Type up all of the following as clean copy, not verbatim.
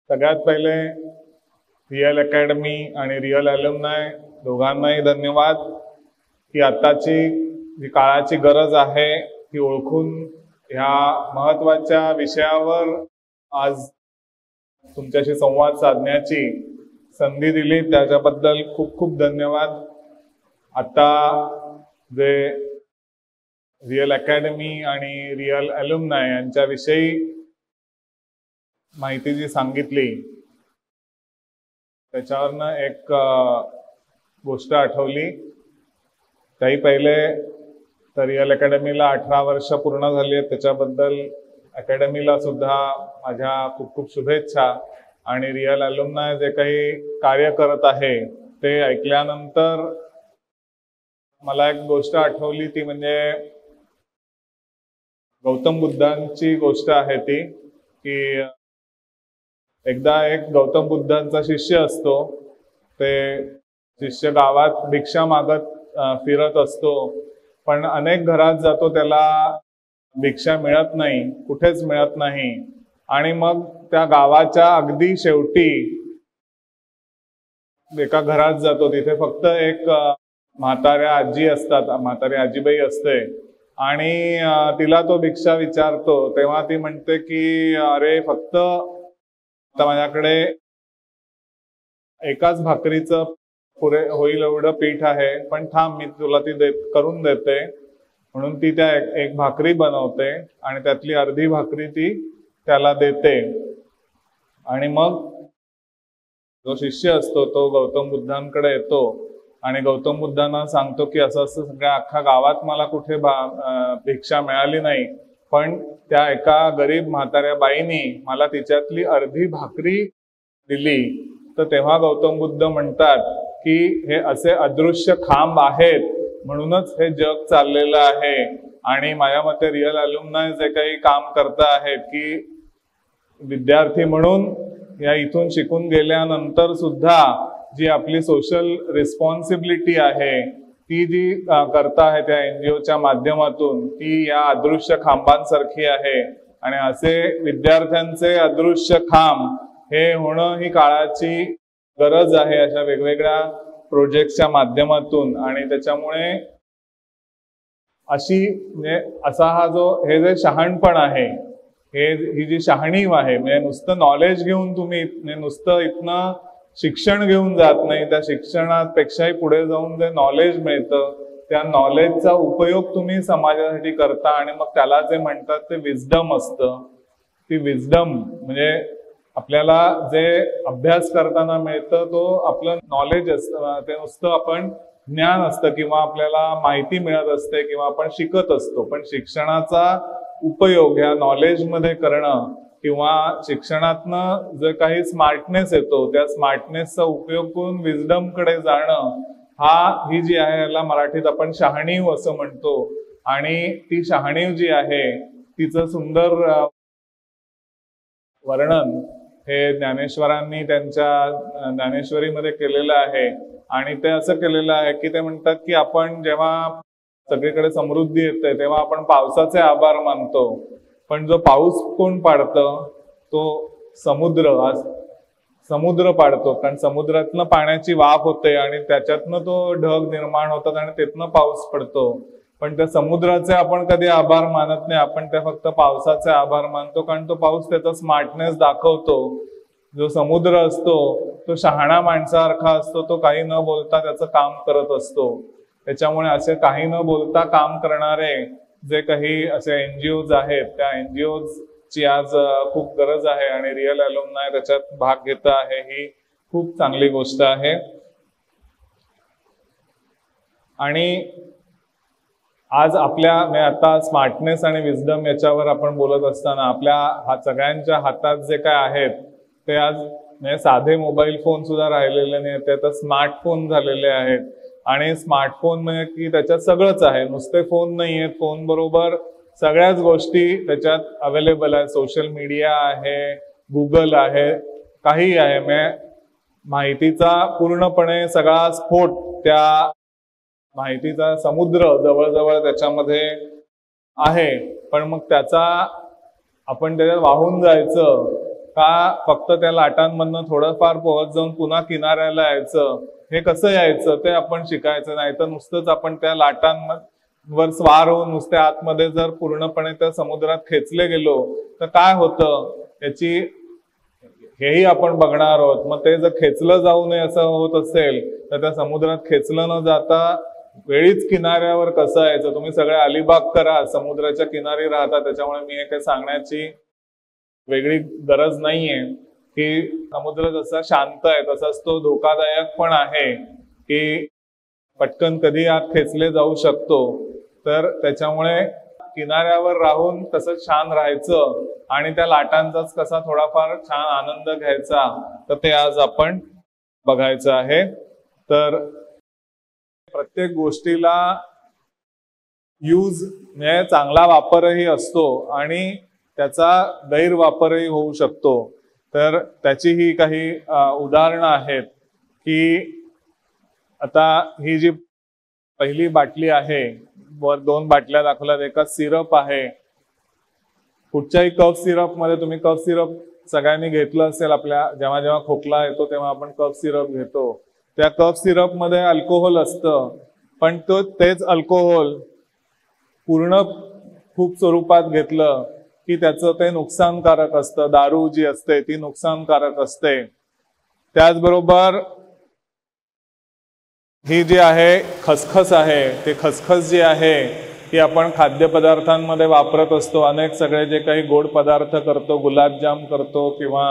सगळ्यात पहिले real academy आणि रिअल अल्युमनाय दोघांनाही धन्यवाद की आताची जी काळाची गरज आहे ती ओळखून ह्या महत्त्वाच्या विषयावर आज तुमच्याशी संवाद साधण्याची संधी दिली त्याच्याबद्दल खूप खूप धन्यवाद। आता जे रिअल अकॅडमी आणि रिअल अल्युमनाय यांच्याविषयी माहिती जी सांगितली त्याच्यावरनं एक गोष्ट आठवली। काही पहिले तर रिअल अकॅडमीला 18 वर्ष पूर्ण झाली आहेत, त्याच्याबद्दल अकॅडमीला सुद्धा माझ्या खूप खूप शुभेच्छा। आणि रिअल अल्युमनाय जे काही कार्य करत आहे ते ऐकल्यानंतर मला एक गोष्ट आठवली, ती म्हणजे गौतम बुद्धांची गोष्ट आहे ती की एकदा एक गौतम बुद्धांचा शिष्य असतो, ते शिष्य गावात भिक्षा मागत फिरत असतो, पण अनेक घरात जातो, त्याला भिक्षा मिळत नाही, कुठेच मिळत नाही। आणि मग त्या गावाच्या अगदी शेवटी एका घरात जातो, तिथे फक्त एक म्हाताऱ्या आजी असतात, म्हातारी आजीबाई असते आणि तिला तो भिक्षा विचारतो, तेव्हा ती म्हणते की अरे फक्त आता माझ्याकडे एकाच भाकरीचं पुरे होईल एवढं पीठ आहे, पण थांब मी तुला ती करून देते। म्हणून ती त्या एक भाकरी बनवते आणि त्यातली अर्धी भाकरी ती त्याला देते। आणि मग जो शिष्य असतो तो गौतम बुद्धांकडे येतो आणि गौतम बुद्धांना सांगतो की असं असं सगळ्या अख्खा गावात मला कुठे भिक्षा मिळाली नाही, पण त्या एका गरीब म्हाताऱ्या बाईनी मला तिच्यातली अर्धी भाकरी दिली। तर तेव्हा गौतम बुद्ध म्हणतात की हे असे अदृश्य खांब आहेत म्हणूनच हे जग चाललेलं आहे। आणि माझ्या मते रिअल अल्युमनाय जे काही काम करता आहेत की विद्यार्थी म्हणून या इथून शिकून गेल्यानंतर सुद्धा जी आपली सोशल रिस्पॉन्सिबिलिटी आहे ती जी करता आहे त्या NGOच्या माध्यमातून, ती या अदृश्य खांबांसारखी आहे। आणि असे विद्यार्थ्यांचे अदृश्य खांब हे होणं ही काळाची गरज आहे अशा वेगवेगळ्या प्रोजेक्टच्या माध्यमातून। आणि त्याच्यामुळे अशी म्हणजे असा हा जो हे जे शहाणपण आहे, ही जी शहाणीव आहे, म्हणजे नुसतं नॉलेज घेऊन तुम्ही नुसतं इथनं शिक्षण घेऊन जात नाही, त्या शिक्षणापेक्षाही पुढे जाऊन जे नॉलेज मिळतं त्या नॉलेजचा उपयोग तुम्ही समाजासाठी करता आणि मग त्याला जे म्हणतात ते विजडम असतं। ती विजडम म्हणजे आपल्याला जे अभ्यास करताना मिळतं तो आपलं नॉलेज असतं, ते नुसतं आपण ज्ञान असतं किंवा आपल्याला माहिती मिळत असते किंवा आपण शिकत असतो, पण शिक्षणाचा उपयोग ह्या नॉलेजमध्ये करणं किंवा शिक्षणातनं जे काही स्मार्टनेस येतो त्या स्मार्टनेसचा उपयोग करून विजडम कडे जाणं, ही जी आहे याला मराठीत आपण शहाणीव असं म्हणतो। आणि ती शहाणीव जी आहे तिचं सुंदर वर्णन हे ज्ञानेश्वरांनी त्यांच्या ज्ञानेश्वरीमध्ये केलेलं आहे। आणि ते असं केलेलं आहे की ते म्हणतात की आपण जेव्हा सगळीकडे समृद्धी येते तेव्हा आपण पावसाचे आभार मानतो, पण जो पाऊस कोण पाडतं तो समुद्र पाडतो, कारण समुद्रातनं पाण्याची वाफ होते आणि त्याच्यातनं तो ढग निर्माण होतात आणि तिथनं पाऊस पडतो। पण त्या समुद्राचे आपण कधी आभार मानत नाही, आपण त्या फक्त पावसाचे आभार मानतो, कारण तो पाऊस त्याचा स्मार्टनेस दाखवतो। जो समुद्र असतो तो शहाणा माणसासारखा असतो, तो काही न बोलता त्याचं काम करत असतो। त्याच्यामुळे असे काही न बोलता काम करणारे जे काही असे NGOज आहेत त्या NGOज ची आज खूप गरज आहे आणि रिअल अल्युमनाय त्याच्यात भाग घेत आहे, ही खूप चांगली गोष्ट आहे। आणि आज आपल्या आता स्मार्टनेस आणि विजडम याच्यावर आपण बोलत असताना आपल्या सगळ्यांच्या हातात जे काय आहेत ते आज म्हणजे साधे मोबाईल फोन सुद्धा राहिलेले नाही, ते आता स्मार्टफोन झालेले आहेत। आणि स्मार्टफोन म्हणजे की त्याच्यात सगळंच आहे, नुसते फोन नाही आहेत, फोन बरोबर सगळ्याच गोष्टी त्याच्यात अवेलेबल आहे। सोशल मीडिया आहे, गुगल आहे, काही आहे, म्हणजे माहितीचा पूर्णपणे सगळा स्फोट, त्या माहितीचा समुद्र जवळजवळ त्याच्यामध्ये आहे। पण मग आपण त्याच्यात वाहून जायचं का फक्त त्या लाटांमधनं थोडंफार पोहत जाऊन पुन्हा किनाऱ्याला यायचं, हे कसं यायचं ते आपण शिकायचं. नाही तर नुसतंच आपण त्या लाटांवर स्वार होऊन नुसत्या आतमध्ये जर पूर्णपणे त्या समुद्रात खेचले गेलो तर काय होतं याची हेही आपण बघणार आहोत. मग ते जर खेचलं जाऊ नये असं होत असेल तर त्या समुद्रात खेचलं न जाता वेळीच किनाऱ्यावर कसं यायचं. तुम्ही सगळे अलिबाग करा, समुद्राच्या किनारी राहता, त्याच्यामुळे मी हे काही सांगण्याची वेगळी गरज नाहीये की समुद्र जसा शांत आहे तसाच तो धोकादायक पण आहे की पटकन कधी आत खेचले जाऊ शकतो. तर त्याच्यामुळे किनाऱ्यावर राहून कसं छान राहायचं आणि त्या लाटांचाच कसा थोडाफार छान आनंद घ्यायचा, तर ते आज आपण बघायचं आहे. तर प्रत्येक गोष्टीला यूज म्हणजे चांगला वापरही असतो आणि त्याचा गैरवापरही होऊ शकतो. तर त्याची ही काही उदाहरणं आहेत की आता ही जी पहिली बाटली आहे, वर 2 बाटल्या दाखवल्यात, एका सिरप आहे. कुठच्याही कफ सिरप मध्ये तुम्ही कफ सिरप सगळ्यांनी घेतलं असेल, आपल्या जेव्हा जेव्हा खोकला येतो तेव्हा आपण कफ सिरप घेतो. त्या कफ सिरप मध्ये अल्कोहोल असतं, पण तेच अल्कोहोल पूर्ण खूप स्वरूपात घेतलं की त्याचं ते नुकसानकारक असतं. दारू जी असते ती नुकसानकारक असते. त्याचबरोबर ही जी आहे खसखस आहे, ते खसखस जी आहे ती आपण खाद्यपदार्थांमध्ये वापरत असतो. अनेक सगळे जे काही गोड पदार्थ करतो, गुलाबजाम करतो किंवा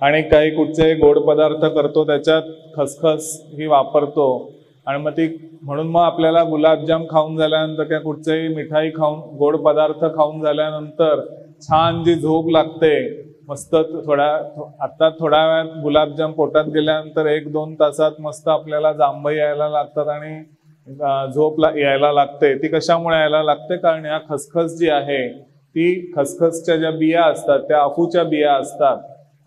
आणि काही कुठचेही गोड पदार्थ करतो त्याच्यात खसखस ही वापरतो. आणि मग ती म्हणून मग आपल्याला गुलाबजाम खाऊन झाल्यानंतर किंवा कुठचेही मिठाई खाऊन, गोड पदार्थ खाऊन झाल्यानंतर छान जी झोप लागते मस्त. आता थोड्या वेळात गुलाबजाम पोटात गेल्यानंतर 1-2 तासात मस्त आपल्याला जांभई यायला लागतात आणि झोप यायला लागते. ती कशामुळे यायला लागते? कारण या खसखस जी आहे ती खसखसच्या ज्या बिया असतात त्या अफूच्या बिया असतात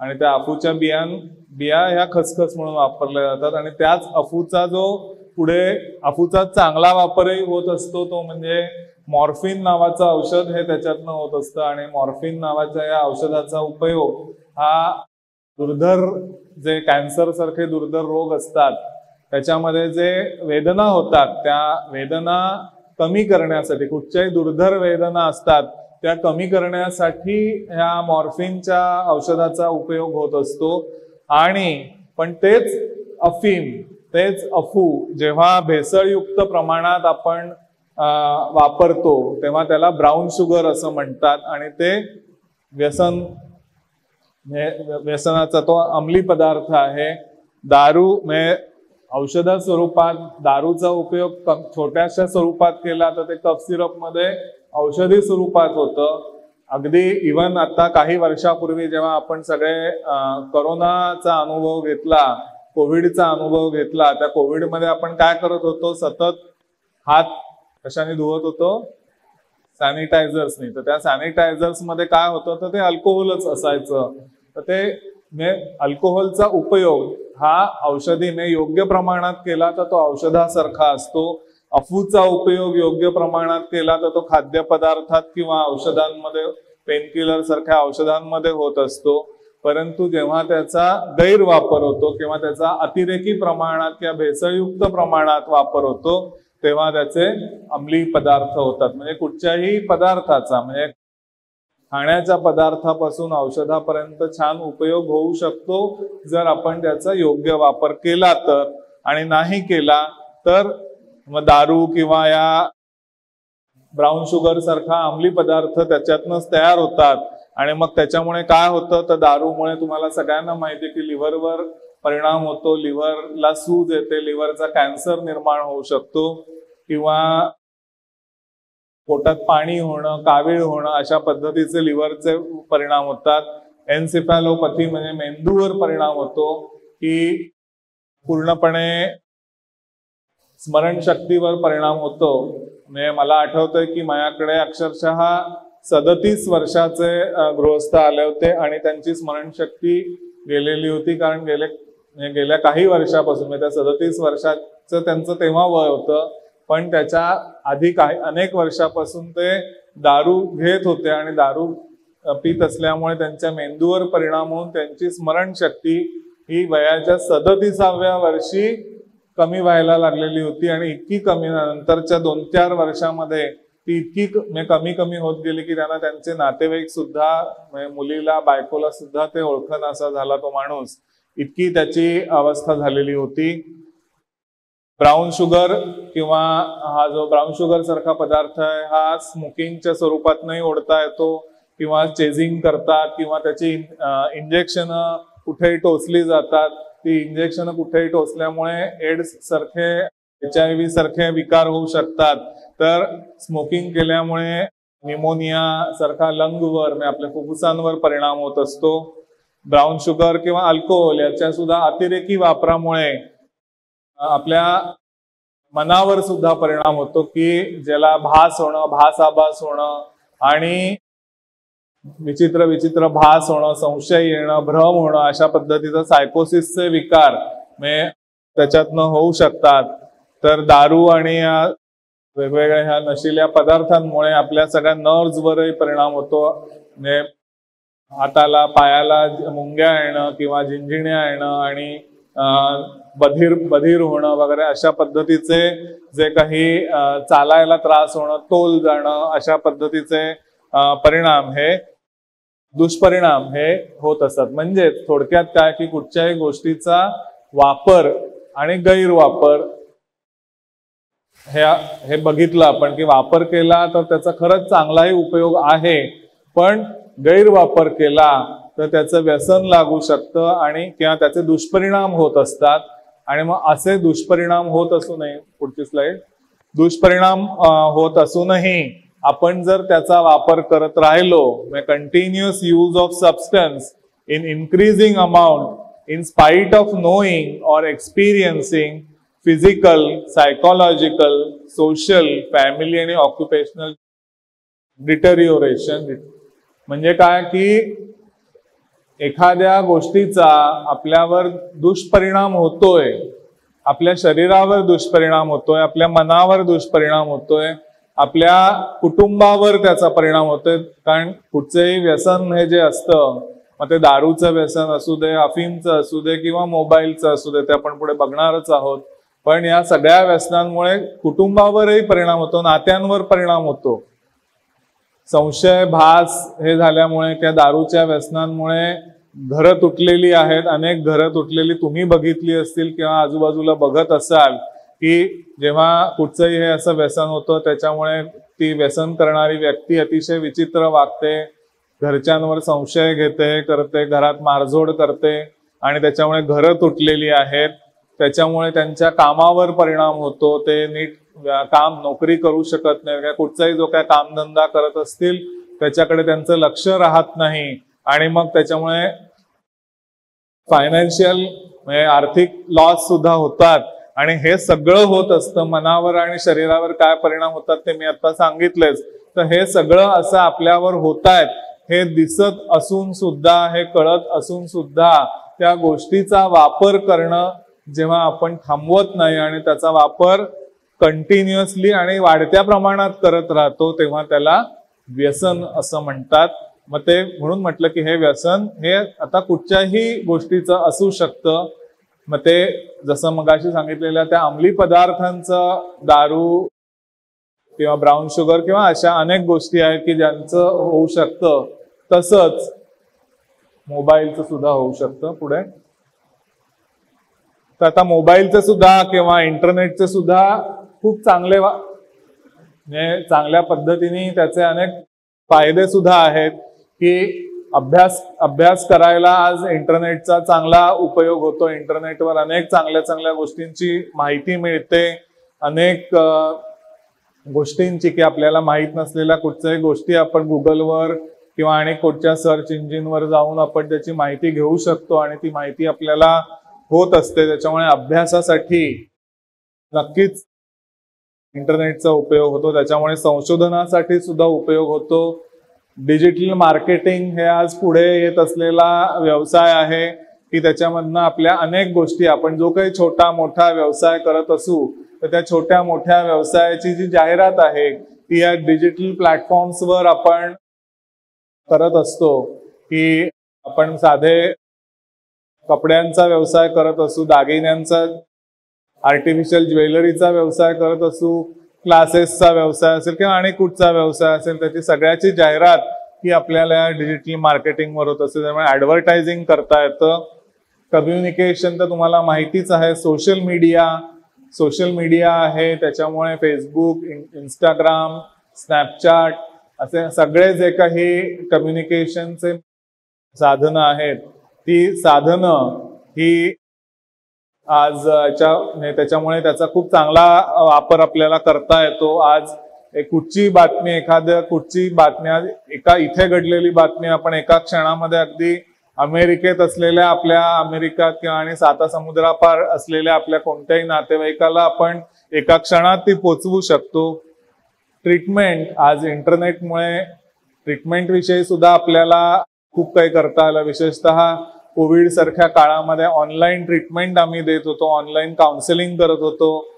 आणि त्या अफूच्या बिया ह्या खसखस म्हणून वापरल्या जातात. आणि त्याच अफूचा जो पुढे अफूचा चांगला वापरही होत असतो, तो म्हणजे मॉर्फिन नावाचं औषध हे त्याच्यातनं होत असतं. आणि मॉर्फिन नावाच्या या औषधाचा उपयोग हा दुर्धर जे कॅन्सर सारखे दुर्धर रोग असतात त्याच्यामध्ये जे वेदना होतात त्या वेदना कमी करण्यासाठी, कुठच्याही दुर्धर वेदना असतात त्या कमी करण्यासाठी ह्या मॉर्फिनच्या औषधाचा उपयोग होत असतो. आणि पण तेच अफीम, तेच अफू जेव्हा भेसळयुक्त प्रमाणात आपण वापरतो तेव्हा त्याला ब्राऊन शुगर असं म्हणतात. आणि ते व्यसनाचा तो अंमली पदार्थ आहे. दारू म्हणजे औषधा स्वरूपात दारूचा उपयोग छोट्याशा स्वरूपात केला तर ते कफ सिरप मध्ये औषधी स्वरूपात होतं. अगदी इव्हन आता काही वर्षापूर्वी जेव्हा आपण सगळे कोरोनाचा अनुभव घेतला, कोविडचा अनुभव घेतला, त्या कोविडमध्ये आपण काय करत होतो? सतत हात कशाने धुवत होतो? सॅनिटायझर्सनी. तर त्या सॅनिटायझर्स मध्ये काय होतं? तर ते अल्कोहोलच असायचं. तर ते अल्कोहोलचा उपयोग हा औषधीने योग्य प्रमाणात केला तर तो औषधासारखा असतो. अफूचा उपयोग योग्य प्रमाणात केला तर तो खाद्यपदार्थात किंवा औषधांमध्ये, पेनकिलर सारख्या औषधांमध्ये होत असतो. परंतु जेव्हा त्याचा गैरवापर होतो किंवा त्याचा अतिरेकी प्रमाणात किंवा भेसळयुक्त प्रमाणात वापर होतो तेव्हा त्याचे अंमली पदार्थ होतात. म्हणजे कुठच्याही पदार्थाचा, म्हणजे खाण्याच्या पदार्थापासून औषधापर्यंत छान उपयोग होऊ शकतो जर आपण त्याचा योग्य वापर केला तर. आणि नाही केला तर मग दारू किंवा या ब्राऊन शुगर सारखा अंमली पदार्थ त्याच्यातनच तयार होतात. आणि मग त्याच्यामुळे काय होतं? तर दारूमुळे तुम्हाला सगळ्यांना माहिती आहे की लिव्हरवर परिणाम होतो, लिव्हरला सूज येते, लिव्हरचा कॅन्सर निर्माण होऊ शकतो किंवा पोटात पाणी होणं, कावीळ होणं अशा पद्धतीचे लिव्हरचे परिणाम होतात. एन्सेफॅलोपॅथी म्हणजे मेंदूवर परिणाम होतो की पूर्णपणे स्मरणशक्तीवर परिणाम होतो. म्हणजे मला आठवतंय की माझ्याकडे अक्षरशः 37 वर्षाचे गृहस्थ आले होते आणि त्यांची स्मरणशक्ती गेलेली होती. कारण गेल्या काही वर्षापासून, म्हणजे त्या 37 वर्षाचं त्यांचं तेव्हा वय होतं, पण त्याच्या आधी अनेक वर्षापासून ते दारू घेत होते आणि दारू पीत असल्यामुळे त्यांच्या मेंदूवर परिणाम होऊन त्यांची स्मरणशक्ती ही वयाच्या 37व्या वर्षी कमी व्हायला लागलेली होती आणि इतकी कमी नंतरच्या 2-4 वर्षामध्ये ती इतकी कमी कमी होत गेली की त्यांना त्यांचे नातेवाईक सुद्धा मुलीला बायकोला सुद्धा ते ओळखनासा झाला तो माणूस, इतकी त्याची अवस्था झालेली होती. ब्राऊन शुगर किंवा हा जो ब्राऊन शुगर सारखा पदार्थ आहे हा स्मोकिंगच्या स्वरूपात नाही ओढता येतो किंवा चेझिंग करतात किंवा त्याची इंजेक्शन कुठेही टोचली जातात. ती इंजेक्शन कुठेही टोचल्यामुळे एड्स सारखे HIV सारखे विकार होऊ शकतात. तर स्मोकिंग केल्यामुळे निमोनिया सारखा लंगवर म्हणजे आपल्या फुफ्फुसांवर परिणाम होत असतो. ब्राऊन शुगर किंवा अल्कोहोल याच्या सुद्धा अतिरेकी वापरामुळे आपल्या मनावर सुद्धा परिणाम होतो की ज्याला भास होणं, भासाभास होणं आणि विचित्र विचित्र भास होणं, संशय येणं, भ्रम होणं, अशा पद्धतीचं सायकोसिसचे विकार म्हणजे त्याच्यातनं होऊ शकतात. तर दारू आणि वेगवेगळ्या ह्या नशिल्या पदार्थांमुळे आपल्या सगळ्या नर्व्हजवरही परिणाम होतो. म्हणजे हाताला पायाला मुंग्या येणं किंवा झिंझिण्या येणं आणि बधीर होणं वगैरे अशा पद्धतीचे जे काही चालायला त्रास होणं, तोल जाणं, अशा पद्धतीचे परिणाम हे दुष्परिणाम हे होत असतात. म्हणजे थोडक्यात काय की कुठच्याही गोष्टीचा वापर आणि गैरवापर हे बघितलं आपण की वापर केला तर त्याचा खरंच चांगलाही उपयोग आहे, पण गैरवापर केला तर त्याचं व्यसन लागू शकतं आणि किंवा त्याचे दुष्परिणाम होत असतात. आणि मग असे दुष्परिणाम होत असू नये, पुढची स्लाइड, दुष्परिणाम होत असूनही आपण जर त्याचा वापर करत राहिलो, continuous use of substance in increasing amount in spite of knowing or experiencing physical, psychological, social, family आणि ऑक्युपेशनल डिटेरिओरेशन. म्हणजे काय की एखाद्या गोष्टीचा आपल्यावर दुष्परिणाम होतोय, आपल्या शरीरावर दुष्परिणाम होतोय, आपल्या मनावर दुष्परिणाम होतोय, आपल्या कुटुंबावर त्याचा परिणाम होतोय. कारण कुठचंही व्यसन हे जे असतं, मग ते दारूचं व्यसन असू दे, अफीमचं असू दे किंवा मोबाईलचं असू दे, ते आपण पुढे बघणारच आहोत. पण या सगळ्या व्यसनांमुळे कुटुंबावरही परिणाम होतो, नात्यांवर परिणाम होतो. संशय भास हे झाल्यामुळे त्या दारूच्या व्यसनांमुळे घरं तुटलेली आहेत, अनेक घरं तुटलेली तुम्ही बघितली असतील किंवा आजूबाजूला बघत असाल की जेव्हा कुठचंही हे असं व्यसन होतं त्याच्यामुळे ती व्यसन करणारी व्यक्ती अतिशय विचित्र वागते, घरच्यांवर संशय घेते, करते, घरात मारझोड करते आणि त्याच्यामुळे घरं तुटलेली आहेत. त्याच्यामुळे त्यांच्या कामावर परिणाम होतो, ते नीट काम नोकरी करू शकत नाही, कुठचाही जो काय कामधंदा करत असतील त्याच्याकडे त्यांचं लक्ष राहत नाही आणि मग त्याच्यामुळे फायनान्शियल म्हणजे आर्थिक लॉस सुद्धा होतात. आणि हे सगळं होत असतं. मनावर आणि शरीरावर काय परिणाम होतात ते मी आता सांगितलेच. तर हे सगळं असं आपल्यावर होत आहेत हे दिसत असून सुद्धा, हे कळत असून सुद्धा त्या गोष्टीचा वापर करणं जेव्हा आपण थांबवत नाही आणि त्याचा वापर कंटिन्युअसली आणि वाढत्या प्रमाणात करत राहतो तेव्हा त्याला व्यसन असं म्हणतात. मग ते म्हणून म्हटलं की हे व्यसन हे आता कुठच्याही गोष्टीचं असू शकतं. मग ते जसं मगाशी सांगितलेल्या त्या अंमली पदार्थांचं, दारू किंवा ब्राऊन शुगर किंवा अशा अनेक गोष्टी आहेत की ज्यांचं होऊ शकतं, तसंच मोबाईलचं सुद्धा होऊ शकतं. पुढे तर आता मोबाईलचं सुद्धा किंवा इंटरनेटचं सुद्धा खूप चांगल्या पद्धतीने त्याचे अनेक फायदे सुद्धा आहेत की अभ्यास करायला आज इंटरनेटचा चांगला उपयोग होतो. इंटरनेटवर अनेक चांगल्या गोष्टींची माहिती मिळते, अनेक गोष्टींची की आपल्याला माहित नसलेल्या कुठच्याही गोष्टी आपण गुगलवर किंवा अनेक कुठच्या सर्च इंजिनवर जाऊन आपण त्याची माहिती घेऊ शकतो आणि ती माहिती आपल्याला होत असते. त्याच्यामुळे अभ्यासासाठी नक्कीच इंटरनेटचा उपयोग होतो. त्याच्यामुळे संशोधनासाठी सुद्धा उपयोग होतो. डिजिटल मार्केटिंग हे आज पुढे येत असलेला व्यवसाय आहे की त्याच्यामधनं आपल्या अनेक गोष्टी, आपण जो काही छोटा मोठा व्यवसाय करत असू तर त्या छोट्या मोठ्या व्यवसायाची जी जाहिरात आहे ती या डिजिटल प्लॅटफॉर्म्सवर आपण करत असतो की आपण साधे कपड्यांचा व्यवसाय करत असू, दागिन्यांचा, आर्टिफिशियल ज्वेलरीचा व्यवसाय करत असू, क्लासेसचा व्यवसाय असेल किंवा आणि कुठचा व्यवसाय असेल, त्याची सगळ्याची जाहिरात ही आपल्याला डिजिटल मार्केटिंगवर होत असते. त्यामुळे ऍडव्हर्टायझिंग करता येतं. कम्युनिकेशन तर तुम्हाला माहितीच आहे. सोशल मीडिया आहे, त्याच्यामुळे फेसबुक, इंस्टाग्राम, स्नॅपचॅट असे सगळे जे काही कम्युनिकेशनचे साधनं आहेत, ती साधनं ही आज त्याच्यामुळे त्याचा खूप चांगला वापर आपल्याला करता येतो. आज कुठची बातमी एका इथे घडलेली बातमी आपण एका क्षणामध्ये अगदी अमेरिकेत असलेल्या आपल्या अमेरिका किंवा आणि साता समुद्रापार असलेल्या आपल्या कोणत्याही नातेवाईकाला आपण एका क्षणात ती पोचवू शकतो. ट्रीटमेंट, आज इंटरनेटमुळे ट्रीटमेंट विषयी सुद्धा आपल्याला खूप काही करता आलं. विशेषतः कोविड सारख्या काळामध्ये ऑनलाईन ट्रीटमेंट आम्ही देत होतो, ऑनलाईन काउन्सिलिंग करत होतो.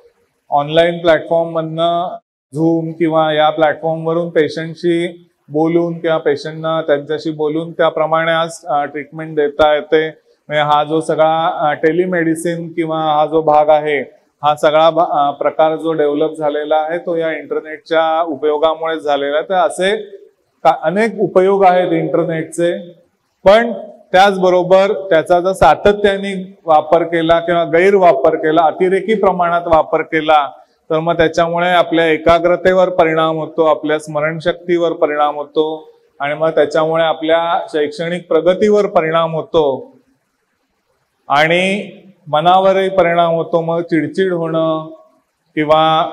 ऑनलाईन प्लॅटफॉर्म मधनं झूम किंवा या प्लॅटफॉर्मवरून पेशंटशी बोलून किंवा पेशंटना त्यांच्याशी बोलून त्याप्रमाणे आज ट्रीटमेंट देता येते. म्हणजे हा जो सगळा टेलिमेडिसिन किंवा हा जो भाग आहे, हा सगळा प्रकार जो डेव्हलप झालेला आहे तो या इंटरनेटच्या उपयोगामुळे झालेला आहे. तर असे अनेक उपयोग आहेत इंटरनेटचे, पण त्याचबरोबर त्याचा जर सातत्याने वापर केला किंवा गैरवापर केला, अतिरेकी प्रमाणात वापर केला, तर मग त्याच्यामुळे आपल्या एकाग्रतेवर परिणाम होतो, आपल्या स्मरणशक्तीवर परिणाम होतो आणि मग त्याच्यामुळे आपल्या शैक्षणिक प्रगतीवर परिणाम होतो आणि मनावरही परिणाम होतो. मग चिडचिड होणं किंवा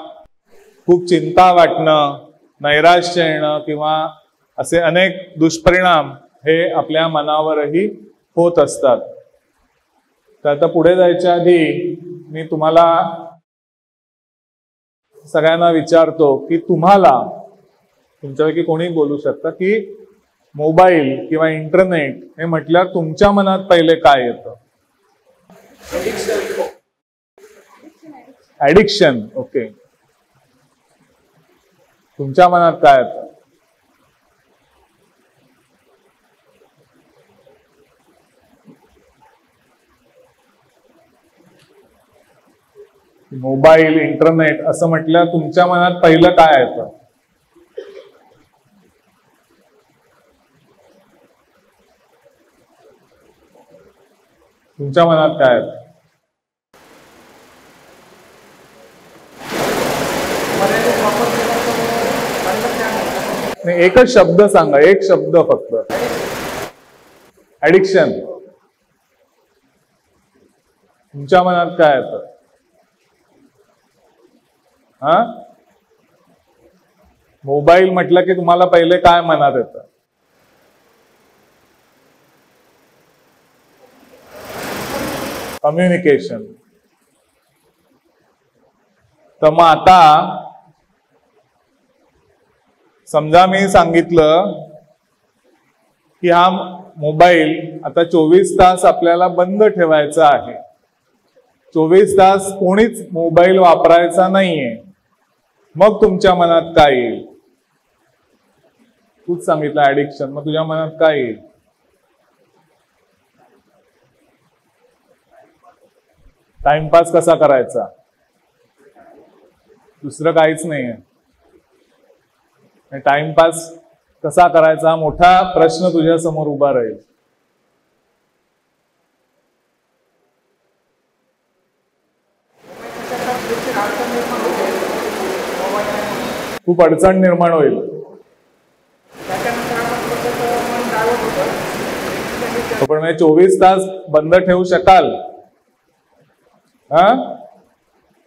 खूप चिंता वाटणं, नैराश्य येणं किंवा असे अनेक दुष्परिणाम हे आपल्या मनावरही होत असतात. तर आता पुढे जायच्या आधी मी तुम्हाला सगळ्यांना विचारतो की तुम्हाला, तुमच्यापैकी कोणी बोलू शकता की मोबाईल किंवा इंटरनेट हे म्हटल्यावर तुमच्या मनात पहिले काय येतं? ऍडिक्शन. ओके, तुमच्या मनात काय येतं? मोबाईल, इंटरनेट असं म्हटलं तुमच्या मनात पहिलं काय येतं? तुमच्या मनात काय येतं? नाही, एकच शब्द सांगा, एक शब्द फक्त. ऍडिक्शन. तुमच्या मनात काय येतं? मोबाईल म्हटलं की तुम्हाला पहिले काय मनात येतं? कम्युनिकेशन. तर मग आता समजा मी सांगितलं की हा मोबाईल आता 24 तास आपल्याला बंद ठेवायचा आहे, 24 तास कोणीच मोबाईल वापरायचा नाहीये, मग तुमच्या मनात काय येईल? तूच सांगितलं ऍडिक्शन, मग तुझ्या मनात काय येईल? टाइमपास कसा करायचा? दुसरं काहीच नाहीये. टाइमपास कसा करायचा हा मोठा प्रश्न तुझ्या समोर उभा राहील. खूप अडचण निर्माण होईल. पण 24 तास बंद ठेवू शकाल?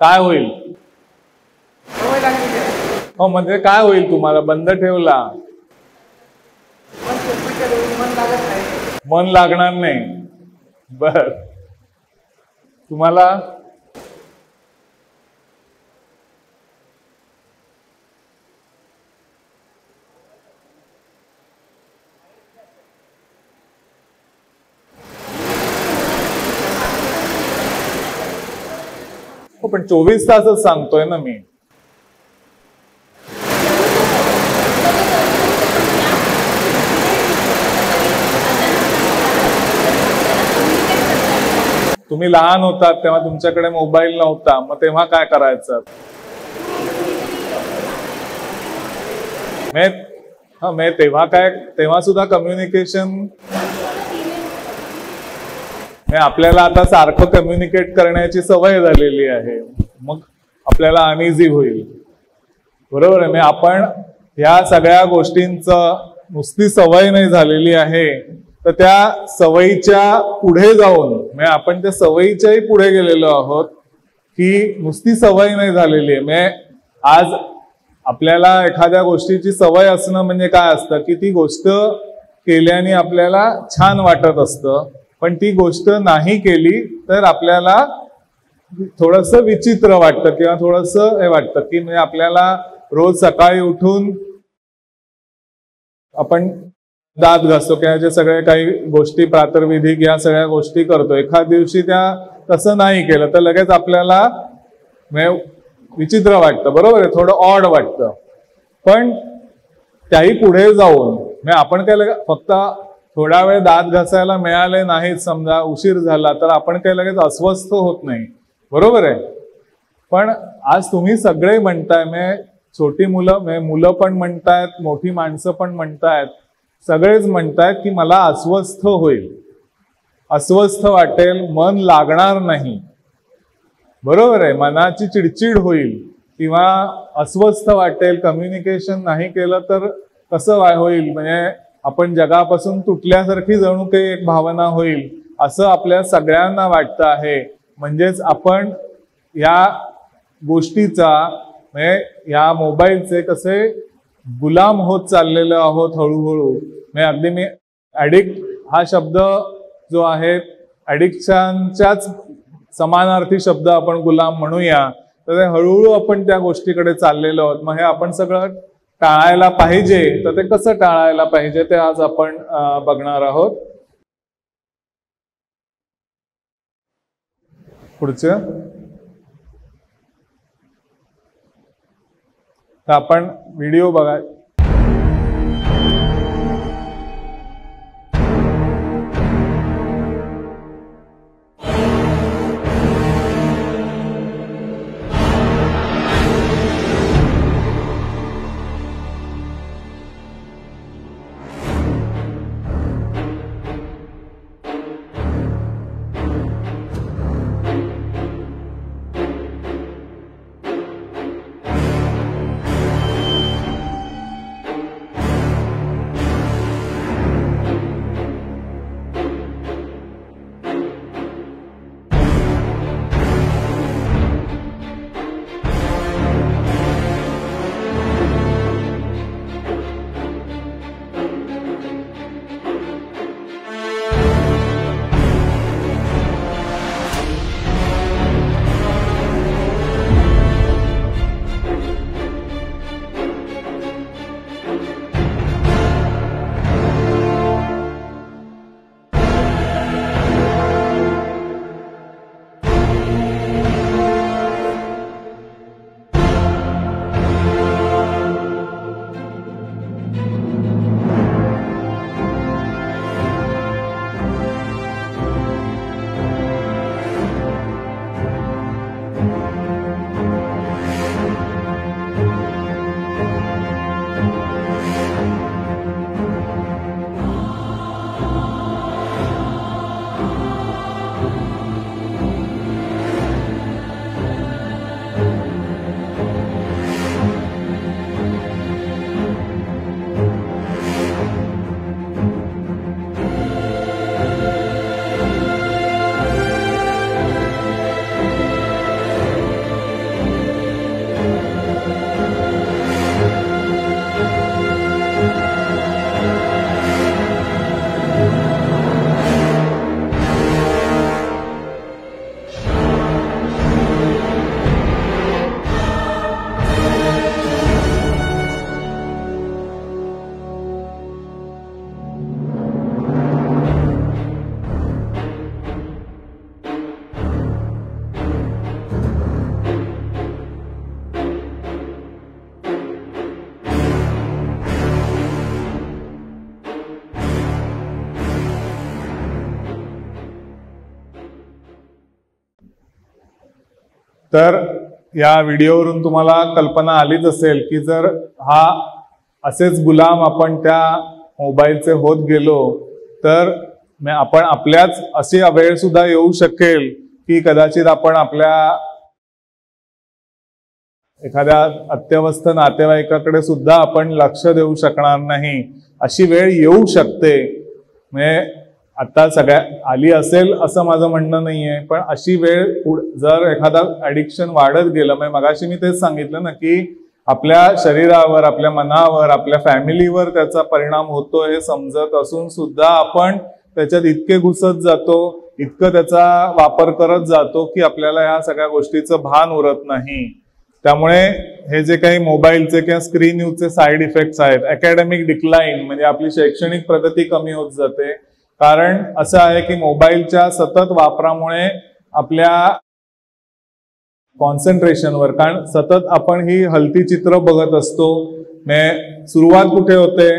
काय होईल? हो, म्हणजे काय होईल तुम्हाला बंद ठेवला? मन लागणार नाही. बर, तुम्हाला? हो, पण 24 तासच सांगतोय ना मी. तुम्ही लहान होतात तेव्हा तुमच्याकडे मोबाईल नव्हता, मग तेव्हा काय करायचं? तेव्हा सुद्धा कम्युनिकेशन आपल्याला आता सारखं कम्युनिकेट करण्याची सवय झालेली आहे, मग आपल्याला अनइझी होईल. बरोबर आहे. आपण ह्या सगळ्या गोष्टींचं नुसती सवय नाही झालेली आहे, तर त्या सवयीच्या पुढे जाऊन आपण त्या सवयीच्याही पुढे गेलेलो आहोत, की नुसती सवय नाही झालेली आहे. आज आपल्याला एखाद्या गोष्टीची सवय असणं म्हणजे काय असतं, की ती गोष्ट केल्याने आपल्याला छान वाटत असतं, पण ती गोष्ट नाही केली तर आपल्याला थोडंसं विचित्र वाटतं किंवा थोडंसं हे वाटतं, की म्हणजे आपल्याला रोज सकाळी उठून आपण दात घासतो किंवा जे सगळे काही गोष्टी प्रातर्विधिक या सगळ्या गोष्टी करतो, एखाद दिवशी त्या तसं नाही केलं तर लगेच आपल्याला विचित्र वाटतं. बरोबर आहे, थोडं ऑड वाटतं. पण त्याही पुढे जाऊन आपण काय फक्त थोडा वेळ दात घासायला मिळाले नाहीत, समजा उशीर झाला, तर आपण काही लगेच अस्वस्थ होत नाही. बरोबर आहे. पण आज तुम्ही सगळे म्हणताय, छोटी मुलं पण म्हणतायत, मोठी माणसं पण म्हणतायत, सगळेच म्हणतायत की मला अस्वस्थ होईल, अस्वस्थ वाटेल, मन लागणार नाही. बरोबर आहे. मनाची चिडचिड होईल किंवा अस्वस्थ वाटेल, कम्युनिकेशन नाही केलं तर कसं होईल, म्हणजे आपण जगापासून तुटल्यासारखी जणू काही एक भावना होईल, असं आपल्या सगळ्यांना वाटतं आहे. म्हणजेच आपण या गोष्टीचा या मोबाईलचे कसे गुलाम होत चाललेलो आहोत हळूहळू. अगदी मी ऍडिक्ट हा शब्द जो आहे, ऍडिक्शनच्याच समानार्थी शब्द आपण गुलाम म्हणूया, तर हळूहळू आपण त्या गोष्टीकडे चाललेलो आहोत. मग हे आपण सगळं टाळायला पाहिजे, तर ते कसं टाळायला पाहिजे ते आज आपण बघणार आहोत. पुढचं तर आपण व्हिडिओ बघा. तर या व्हिडिओवरून तुम्हाला कल्पना आलीच असेल की जर असेच गुलाम आपण त्या मोबाईलचे होत गेलो तर आपण आपल्याच अशी वेळ सुद्धा येऊ शकेल की कदाचित आपण आपल्या एखाद्या अत्यवस्थ नातेवाईकाकडे सुद्धा आपण लक्ष देऊ शकणार नाही, अशी वेळ येऊ शकते. म्हणजे आता सगळ्या आली असेल असं माझं म्हणणं नाहीये, पण अशी वेळ जर एखादा ऍडिक्शन वाढत गेलं, म्हणजे मगाशी मी तेच सांगितलं ना की आपल्या शरीरावर, आपल्या मनावर, आपल्या फॅमिलीवर त्याचा परिणाम होतो हे समजत असून सुद्धा आपण त्याच्यात इतके घुसत जातो, इतकं त्याचा वापर करत जातो की आपल्याला या सगळ्या गोष्टीचं भान उरत नाही. त्यामुळे हे जे काही मोबाईलचे किंवा स्क्रीन यूजचे साईड इफेक्ट्स आहेत, अकॅडमिक डिक्लाइन म्हणजे आपली शैक्षणिक प्रगती कमी होत जाते. कारण असं आहे की मोबाईलच्या सतत वापरामुळे आपल्या कॉन्सन्ट्रेशनवर, कारण सतत आपण ही हलती चित्र बघत असतो. सुरुवात कुठे होते,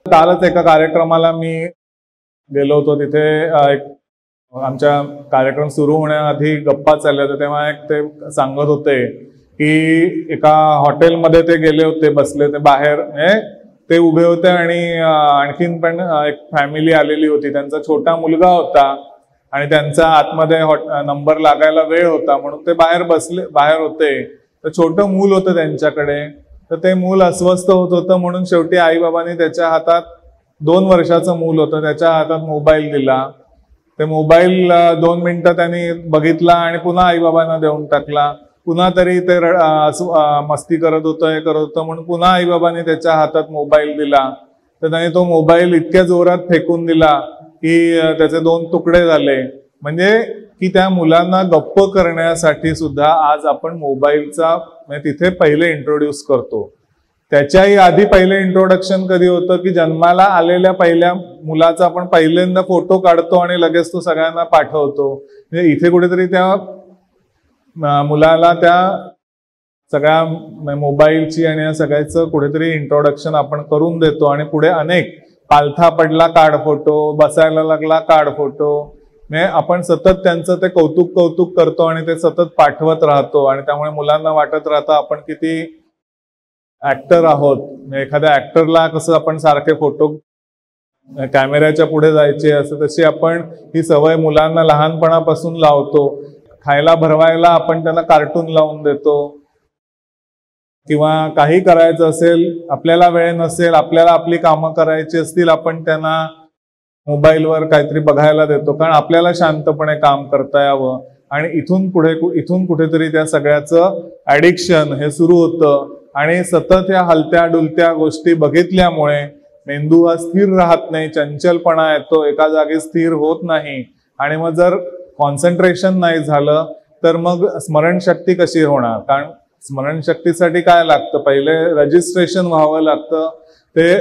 कालच एका कार्यक्रमाला मी गेलो होतो, तिथे एक आमच्या कार्यक्रम सुरू होण्याआधी गप्पा चालल्या होत्या, तेव्हा एक ते सांगत होते की एका हॉटेलमध्ये ते गेले होते, बसले ते बाहेर, ते उभे होते आणि आणखीन पण एक फॅमिली आलेली होती, त्यांचा छोटा मुलगा होता आणि त्यांचा आतमध्ये नंबर लागायला वेळ होता म्हणून ते बाहेर होते. तर छोटं मूल होतं त्यांच्याकडे, तर ते मूल अस्वस्थ होत होतं म्हणून शेवटी आई बाबांनी त्याच्या हातात, 2 वर्षाचं मूल होतं, त्याच्या हातात मोबाईल दिला. ते मोबाईल 2 मिनिटं त्यांनी बघितला आणि पुन्हा आई बाबांना देऊन टाकला. पुन्हा तरी ते मस्ती करत होतं, हे करत होतं म्हणून पुन्हा आई बाबांनी त्याच्या हातात मोबाईल दिला. तर त्याने तो मोबाईल इतक्या जोरात फेकून दिला की त्याचे 2 तुकडे झाले. म्हणजे की त्या मुलांना गप्प करण्यासाठी सुद्धा आज आपण मोबाईलचा म्हणजे तिथे पहिले इंट्रोड्यूस करतो. त्याच्याही आधी पहिले इंट्रोडक्शन कधी होतं की जन्माला आलेल्या पहिल्या मुलाचा आपण पहिल्यांदा फोटो काढतो आणि लगेच तो सगळ्यांना पाठवतो. म्हणजे इथे कुठेतरी त्या मुलाला त्या सगळ्या मोबाईलची आणि या सगळ्याचं कुठेतरी इंट्रोडक्शन आपण करून देतो आणि पुढे अनेक पालथा पडला काढ फोटो, बसायला लागला काढ फोटो, म्हणजे आपण सतत त्यांचं ते कौतुक करतो आणि ते सतत पाठवत राहतो. आणि त्यामुळे मुलांना वाटत राहतं आपण किती ऍक्टर आहोत. एखाद्या ऍक्टरला कसं आपण सारखे फोटो कॅमेऱ्याच्या पुढे जायचे असं, तशी आपण ही सवय मुलांना लहानपणापासून लावतो. खायला भरवायला आपण त्यांना कार्टून लावून देतो, किंवा काही करायचं असेल, आपल्याला वेळ नसेल, आपल्याला आपली कामं करायची असतील, आपण त्यांना मोबाईलवर काहीतरी बघायला देतो, कारण आपल्याला शांतपणे काम करता यावं. आणि इथून कुठेतरी त्या सगळ्याचं ऍडिक्शन हे सुरू होतं. आणि सतत या हलत्या डुलत्या गोष्टी बघितल्यामुळे मेंदू हा स्थिर राहत नाही, चंचलपणा येतो, एका जागी स्थिर होत नाही. आणि मग जर कॉन्सन्ट्रेशन नाही झालं तर मग स्मरणशक्ती कशी होणार? कारण स्मरणशक्तीसाठी काय लागतं, पहिले रजिस्ट्रेशन व्हावं लागतं. ते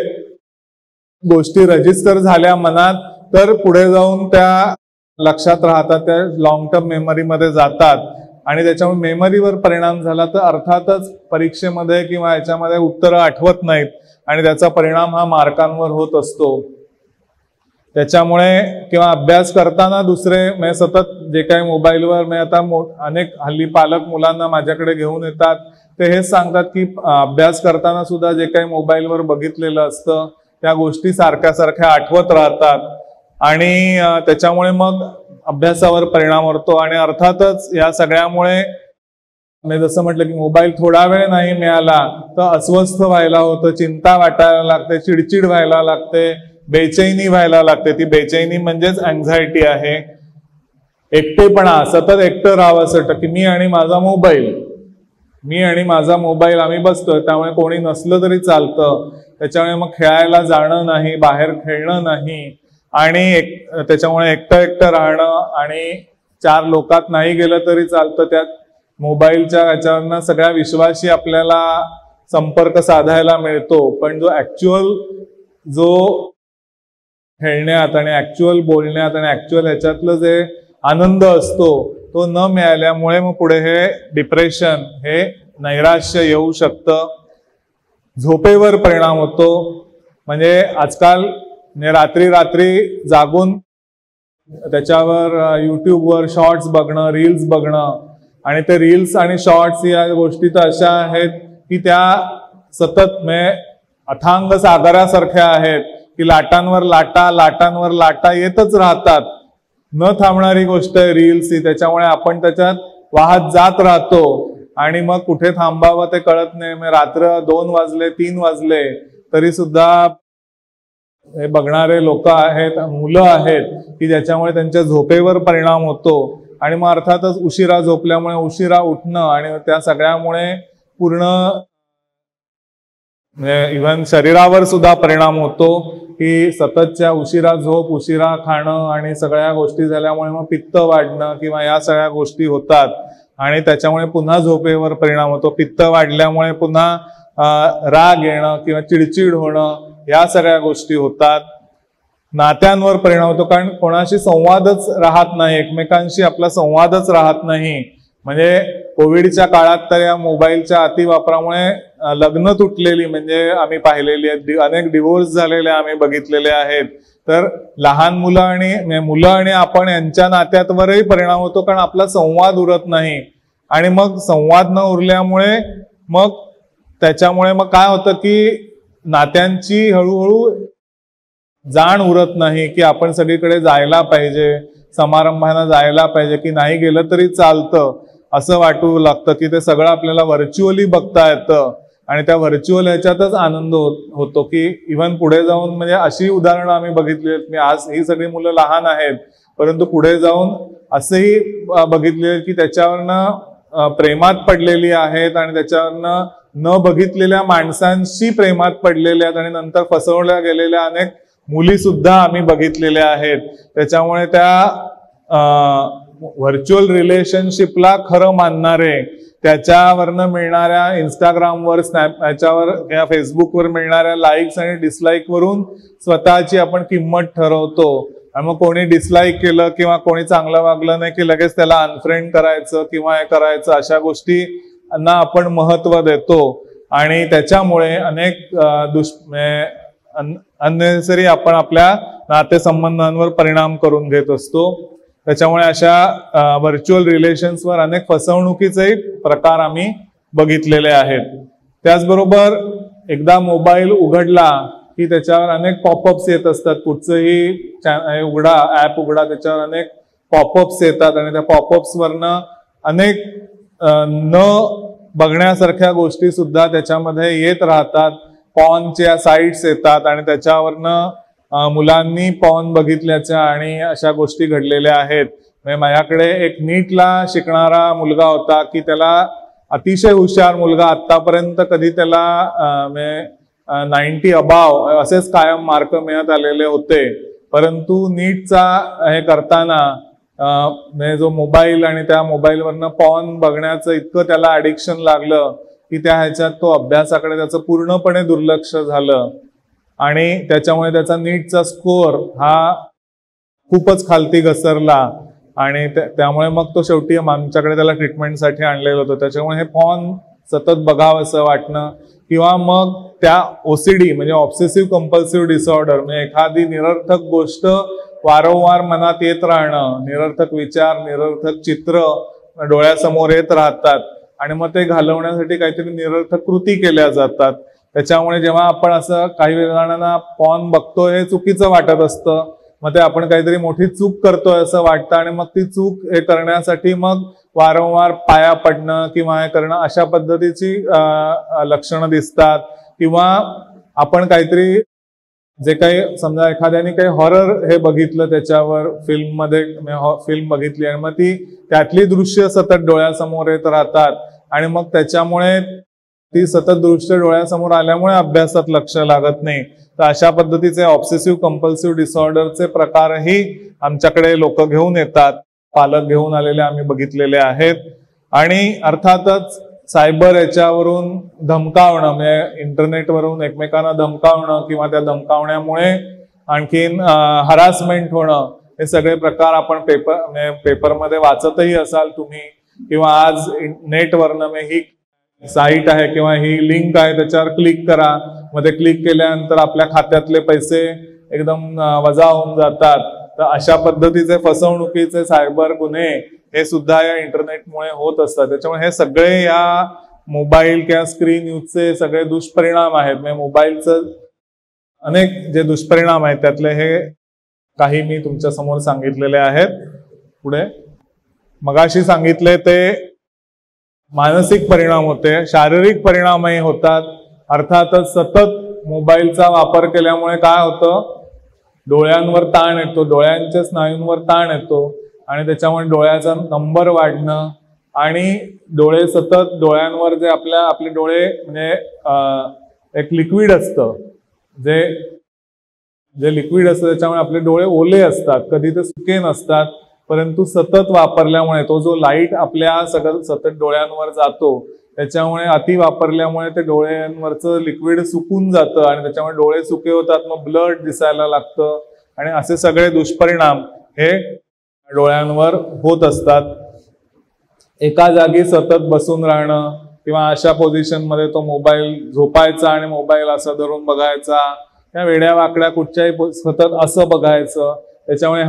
गोष्टी रजिस्टर झाल्या मनात तर पुढे जाऊन त्या लक्षात राहतात, त्या लॉंग टर्म मेमरीमध्ये जातात. आणि त्याच्यामुळे मेमरीवर परिणाम झाला तर अर्थातच परीक्षेमध्ये किंवा याच्यामध्ये उत्तरं आठवत नाहीत आणि त्याचा परिणाम हा मार्कांवर होत असतो. त्याच्यामुळे किंवा अभ्यास करताना दुसरे म्हणजे सतत जे काही मोबाईलवर, म्हणजे आता अनेक हल्ली पालक मुलांना माझ्याकडे घेऊन येतात, ते हेच सांगतात की अभ्यास करताना सुद्धा जे काही मोबाईलवर बघितलेलं असतं त्या गोष्टी सारख्या आठवत राहतात आणि त्याच्यामुळे मग अभ्यासावर परिणाम होतो. आणि अर्थातच या सगळ्यामुळे मी जसं म्हटलं की मोबाईल थोडा वेळ नाही मिळाला तर अस्वस्थ व्हायला होतं, चिंता वाटायला लागते, चिडचिड व्हायला लागते, बेचैनी व्हायला लागते. ती बेचैनी म्हणजेच अँझायटी आहे. एकटेपणा, सतत एकटं राहावं असं वाटतं की मी आणि माझा मोबाईल आम्ही बसतोय, त्यामुळे कोणी नसलं तरी चालतं. त्याच्यामुळे मग खेळायला जाणं नाही, बाहेर खेळणं नाही आणि त्याच्यामुळे एकटं राहणं आणि 4 लोकात नाही गेलं तरी चालतं. त्यात मोबाईलच्या ह्याच्यावरनं सगळ्या विश्वाशी आपल्याला संपर्क साधायला मिळतो, पण जो खेळण्यात आणि ऍक्च्युअल बोलण्यात आणि ऍक्च्युअल ह्याच्यातलं जे आनंद असतो तो न मिळाल्यामुळे मग पुढे हे डिप्रेशन, हे नैराश्य येऊ शकतं. झोपेवर परिणाम होतो. म्हणजे आजकाल रात्री जागून त्याच्यावर युट्यूबवर शॉर्ट्स बघणं, रील्स बघणं, आणि ते रील्स आणि शॉर्ट्स या गोष्टी तर अशा आहेत की त्या सतत अथांग सागरासारख्या आहेत की लाटांवर लाटा येतच राहतात. न थांबणारी गोष्ट आहे रील्स ही. त्याच्यामुळे आपण त्याच्यात वाहत जात राहतो आणि मग कुठे थांबावं ते कळत नाही. रात्र 2 वाजले 3 वाजले तरी सुद्धा हे बघणारे लोक आहेत, मुलं आहेत की ज्याच्यामुळे त्यांच्या झोपेवर परिणाम होतो आणि मग अर्थातच उशिरा झोपल्यामुळे उशिरा उठणं आणि त्या सगळ्यामुळे पूर्ण इव्हन शरीरावर सुद्धा परिणाम होतो की सततच्या उशिरा झोप, उशिरा खाणं आणि सगळ्या गोष्टी झाल्यामुळे मग पित्त वाढणं किंवा या सगळ्या गोष्टी होतात आणि त्याच्यामुळे पुन्हा झोपेवर परिणाम होतो. पित्त वाढल्यामुळे पुन्हा राग येणं किंवा चिडचिड होणं या सगळ्या गोष्टी होतात. नात्यांवर परिणाम होतो कारण कोणाशी संवादच राहत नाही, एकमेकांशी आपला संवादच राहत नाही. म्हणजे कोविडच्या काळात तर या मोबाईलच्या अतिवापरामुळे लग्न तुटलेली म्हणजे आम्ही पाहिलेली आहेत, अनेक डिवोर्स झालेले आम्ही बघितलेले आहेत. तर लहान मुलं आणि आपण यांच्या नात्यावरही परिणाम होतो कारण आपला संवाद उरत नाही आणि मग संवाद न उरल्यामुळे मग त्याच्यामुळे मग काय होतं की नात्यांची हळूहळू जाण उरत नाही की आपण सगळीकडे जायला पाहिजे, समारंभांना जायला पाहिजे की नाही गेलं तरी चालतं असं वाटू लागतं की ते सगळं आपल्याला व्हर्च्युअली बघता येतं आणि त्या व्हर्च्युअल ह्याच्यातच आनंद होतो की इव्हन पुढे जाऊन म्हणजे अशी उदाहरणं आम्ही बघितली आहेत. मी आज ही सगळी मुलं लहान आहेत परंतु पुढे जाऊन असंही बघितले की त्याच्यावरनं प्रेमात पडलेली आहेत आणि त्याच्यावरनं न बघितलेल्या माणसांशी प्रेमात पडलेल्या आहेत आणि नंतर फसवल्या गेलेल्या अनेक मुली सुद्धा आम्ही बघितलेल्या आहेत. त्याच्यामुळे त्या व्हर्च्युअल रिलेशनशिपला खरं मानणारे त्याच्यावरनं मिळणाऱ्या इंस्टाग्रामवर, याच्यावर या फेसबुकवर मिळणाऱ्या लाईक्स आणि डिसलाईक वरून स्वतःची आपण किंमत ठरवतो आणि मग कोणी डिसलाईक केलं किंवा कोणी चांगलं वागलं नाही की लगेच त्याला अनफ्रेंड करायचं किंवा हे करायचं, अशा गोष्टींना आपण महत्व देतो आणि त्याच्यामुळे अनेक अननेसेसरी आपण आपल्या नातेसंबंधांवर परिणाम करून घेत असतो. त्याच्यामुळे अशा व्हर्च्युअल रिलेशन्सवर अनेक फसवणुकीचे प्रकार आम्ही बघितलेले आहेत. त्याचबरोबर एकदा मोबाईल उघडला की त्याच्यावर अनेक पॉपअप्स येत असतात. कुठचंही ऍप उघडा त्याच्यावर अनेक पॉपअप्स येतात आणि त्या पॉपअप्स वरनं अनेक न बघण्यासारख्या गोष्टी सुद्धा त्याच्यामध्ये येत राहतात. पॉर्नच्या साईट्स येतात आणि त्याच्यावरनं मुलांनी पॉर्न बघितल्याच्या आणि अशा गोष्टी घडलेल्या आहेत. माझ्याकडे एक नीटला शिकणारा मुलगा होता की त्याला अतिशय हुशार मुलगा, आतापर्यंत कधी त्याला 90 अबाव असेच कायम मार्क मिळत आलेले होते. परंतु नीटचा हे करताना जो मोबाईल आणि त्या मोबाईलवरनं पॉर्न बघण्याचं इतकं त्याला ऍडिक्शन लागलं की त्या ह्याच्यात तो अभ्यासाकडे त्याचं पूर्णपणे दुर्लक्ष झालं आणि त्याच्यामुळे त्याचा नीटचा स्कोअर हा खूपच खालती घसरला आणि त्यामुळे मग तो शेवटी आमच्याकडे त्याला ट्रीटमेंटसाठी आणलेलं होतं. त्याच्यामुळे हे पॉर्न सतत बघावं असं वाटणं किंवा मग त्या OCD म्हणजे ऑब्सेसिव्ह कंपल्सिव्ह डिसऑर्डर, म्हणजे एखादी निरर्थक गोष्ट वारंवार मनात येत राहणं, निरर्थक विचार, निरर्थक चित्र डोळ्यासमोर येत राहतात आणि मग ते घालवण्यासाठी काहीतरी निरर्थक कृती केल्या जातात. त्याच्यामुळे जेव्हा आपण असं काही जणांना पॉर्न बघतोय हे चुकीचं वाटत असतं, मग ते आपण काहीतरी मोठी चूक करतोय असं वाटतं आणि मग ती चूक हे करण्यासाठी मग वारंवार पाया पडणं किंवा हे करणं अशा पद्धतीची लक्षणं दिसतात. किंवा आपण काहीतरी जे काही समजा एखाद्याने काही हॉरर हे बघितलं त्याच्यावर फिल्म बघितली आणि मग ती त्यातली दृश्य सतत डोळ्यासमोर येत राहतात आणि मग त्याच्यामुळे ती सतत दृश्य डोळ्यासमोर आल्यामुळे अभ्यासात लक्ष लागत नाही. तर अशा पद्धतीचे ऑब्सेसिव्ह कंपल्सिव्ह डिसऑर्डरचे प्रकारही आमच्याकडे लोक घेऊन येतात, पालक घेऊन आलेले आम्ही बघितलेले आहेत. आणि अर्थातच सायबर याच्यावरून धमकावणं, म्हणजे इंटरनेटवरून एकमेकांना धमकावणं किंवा त्या धमकावण्यामुळे आणखीन हरासमेंट होणं, हे सगळे प्रकार आपण पेपरमध्ये वाचतही असाल तुम्ही किंवा आज नेटवरनं ही साईट आहे किंवा ही लिंक आहे त्याच्यावर क्लिक करा, मध्ये क्लिक केल्यानंतर आपल्या खात्यातले पैसे एकदम वजा होऊन जातात. तर अशा पद्धतीचे फसवणुकीचे सायबर गुन्हे हे सुद्धा या इंटरनेटमुळे होत असतात. त्याच्यामुळे हे सगळे या मोबाईल किंवा स्क्रीन यूजचे सगळे दुष्परिणाम आहेत. म्हणजे मोबाईलचं अनेक जे दुष्परिणाम आहेत त्यातले हे काही मी तुमच्या समोर सांगितलेले आहेत. पुढे मगाशी सांगितले ते मानसिक परिणाम होते, शारीरिक परिणामही होतात. अर्थातच सतत मोबाईलचा वापर केल्यामुळे काय होतं, डोळ्यांवर ताण येतो, डोळ्यांच्या स्नायूंवर ताण येतो आणि त्याच्यामुळे डोळ्याचा नंबर वाढणं आणि डोळे सतत डोळ्यांवर जे आपले डोळे म्हणजे एक लिक्विड असतं, जे लिक्विड असतं त्याच्यामुळे आपले डोळे ओले असतात, कधी ते सुके नसतात. परंतु सतत वापरल्यामुळे तो जो लाईट आपल्या सतत डोळ्यांवर जातो त्याच्यामुळे अति वापरल्यामुळे ते डोळ्यांवरचं लिक्विड सुकून जातं आणि त्याच्यामुळे डोळे सुके होतात, मग ब्लड दिसायला लागतं आणि असे सगळे दुष्परिणाम हे डोळ्यांवर होत असतात. एका जागी सतत बसून राहणं किंवा अशा पोझिशन मध्ये तो मोबाईल झोपायचा आणि मोबाईल असा धरून बघायचा, त्या वेड्या वाकड्या कुठच्याही सतत असं बघायचं, त्याच्यामुळे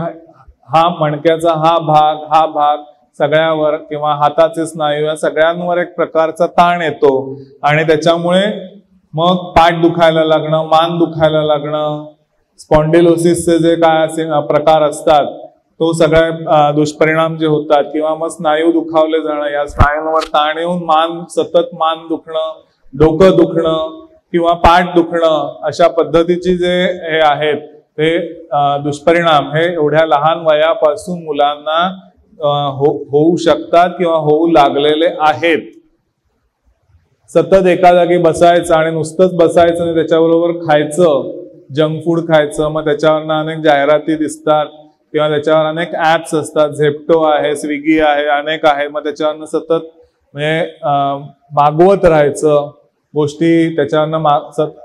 हा मणक्याचा हा भाग सगळ्यावर किंवा हाताचे स्नायू या सगळ्यांवर एक प्रकारचा ताण येतो आणि त्याच्यामुळे मग पाठ दुखायला लागणं, मान दुखायला लागणं, स्पॉन्डिलोसिसचे जे काय असे प्रकार असतात तो सगळ्या दुष्परिणाम जे होतात किंवा मग स्नायू दुखावले जाणं, या स्नायूंवर ताण येऊन सतत मान दुखणं, डोकं दुखणं किंवा पाठ दुखणं, अशा पद्धतीची जे हे आहेत ते दुष्परिणाम हे एवढ्या लहान वयापासून मुलांना होऊ शकतात किंवा होऊ लागलेले आहेत. सतत एका जागी बसायचं आणि नुसतंच बसायचं आणि त्याच्याबरोबर खायचं, जंक फूड खायचं, मग त्याच्यावर अनेक जाहिराती दिसतात किंवा त्याच्यावर अनेक ऍप्स असतात, झेप्टो आहे, स्विगी आहे, अनेक आहे, मग त्याच्यावरनं सतत म्हणजे मागवत राहायचं गोष्टी, त्याच्यावरनं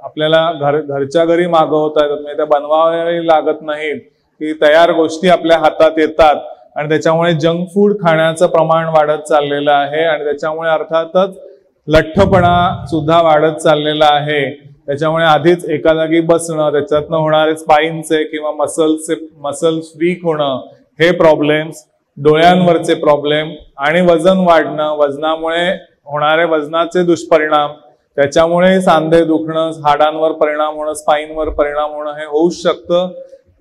आपल्याला घरच्या घरी मागवता येतात, म्हणजे त्या बनवावे लागत नाहीत की तयार गोष्टी आपल्या हातात येतात आणि त्याच्यामुळे जंक फूड खाण्याचं प्रमाण वाढत चाललेलं आहे आणि त्याच्यामुळे अर्थातच लठ्ठपणा सुद्धा वाढत चाललेला आहे. त्याच्यामुळे आधीच एका जागी बसणं, त्याच्यातनं होणारे स्पाईनचे किंवा मसल्स वीक होणं हे प्रॉब्लेम्स, डोळ्यांवरचे प्रॉब्लेम आणि वजन वाढणं, वजनामुळे होणारे वजनाचे दुष्परिणाम, त्याच्यामुळे सांधे दुखणं, हाडांवर परिणाम होणं, स्पाईनवर परिणाम होणं हे होऊ शकतं.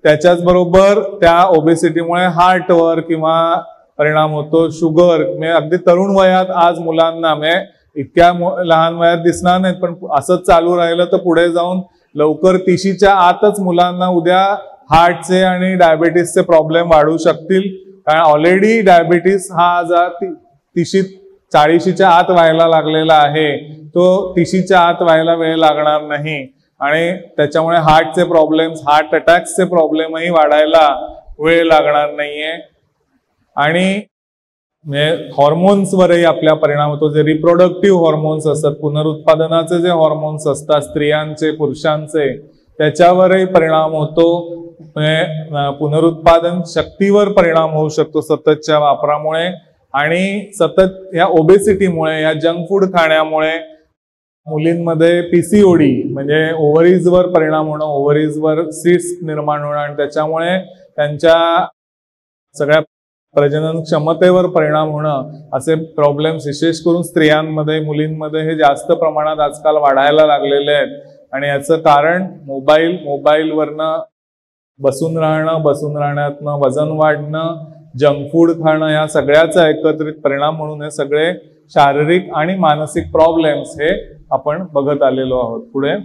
त्याच्याच बरोबर त्या ओबेसिटीमुळे हार्टवर किंवा परिणाम होतो, शुगर, म्हणजे अगदी तरुण वयात आज मुलांना म्हणजे इतक्या लहान वयात दिसणार नाहीत पण असंच चालू राहिलं तर पुढे जाऊन लवकर 30च्या आतच मुलांना उद्या हार्टचे आणि डायबिटीसचे प्रॉब्लेम वाढू शकतील. कारण ऑलरेडी डायबिटीस हा आजार 40च्या आत व्हायला लागलेला आहे, तो 30च्या आत व्हायला वेळ लागणार नाही आणि त्याच्यामुळे हार्टचे प्रॉब्लेम्स, हार्ट अटॅक्सचे प्रॉब्लेमही वाढायला वेळ लागणार नाहीये. आणि हॉर्मोन्सवरही आपल्या परिणाम होतो. जे रिप्रोडक्टिव्ह हॉर्मोन्स असतात, पुनरुत्पादनाचे जे हॉर्मोन्स असतात स्त्रियांचे, पुरुषांचे, त्याच्यावरही परिणाम होतो. पुनरुत्पादन शक्तीवर परिणाम होऊ शकतो सततच्या वापरामुळे आणि सतत या ओबेसिटीमुळे, या जंक फूड खाण्यामुळे मुलींमध्ये पीसीओडी म्हणजे ओव्हरीजवर परिणाम होणं, ओव्हरीजवर सिस्ट निर्माण होणं आणि त्याच्यामुळे त्यांच्या सगळ्या प्रजनन क्षमतेवर परिणाम होणं, असे प्रॉब्लेम्स विशेष करून स्त्रियांमध्ये, मुलींमध्ये हे जास्त प्रमाणात आजकाल वाढायला लागलेले आहेत. आणि याचं कारण मोबाईलवरनं बसून राहणं, बसून राहण्यातनं वजन वाढणं, जंक फूड खाणं, या सगळ्याचा एकत्रित परिणाम म्हणून हे सगळे शारीरिक आणि मानसिक प्रॉब्लेम्स हे आपण बघत आलेलो आहोत. पुढे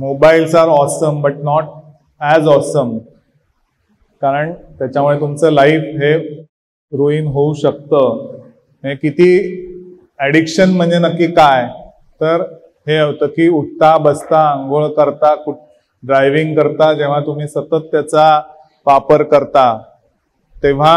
mobiles are awesome but not as awesome, कारण त्याच्यामुळे तुमचं लाईफ हे रुईन होऊ शकतं. किती ॲडिक्शन म्हणजे नक्की काय, तर हे होतं की उठता बसता आंघोळ करता ड्रायव्हिंग करता जेव्हा तुम्ही सतत त्याचा वापर करता तेव्हा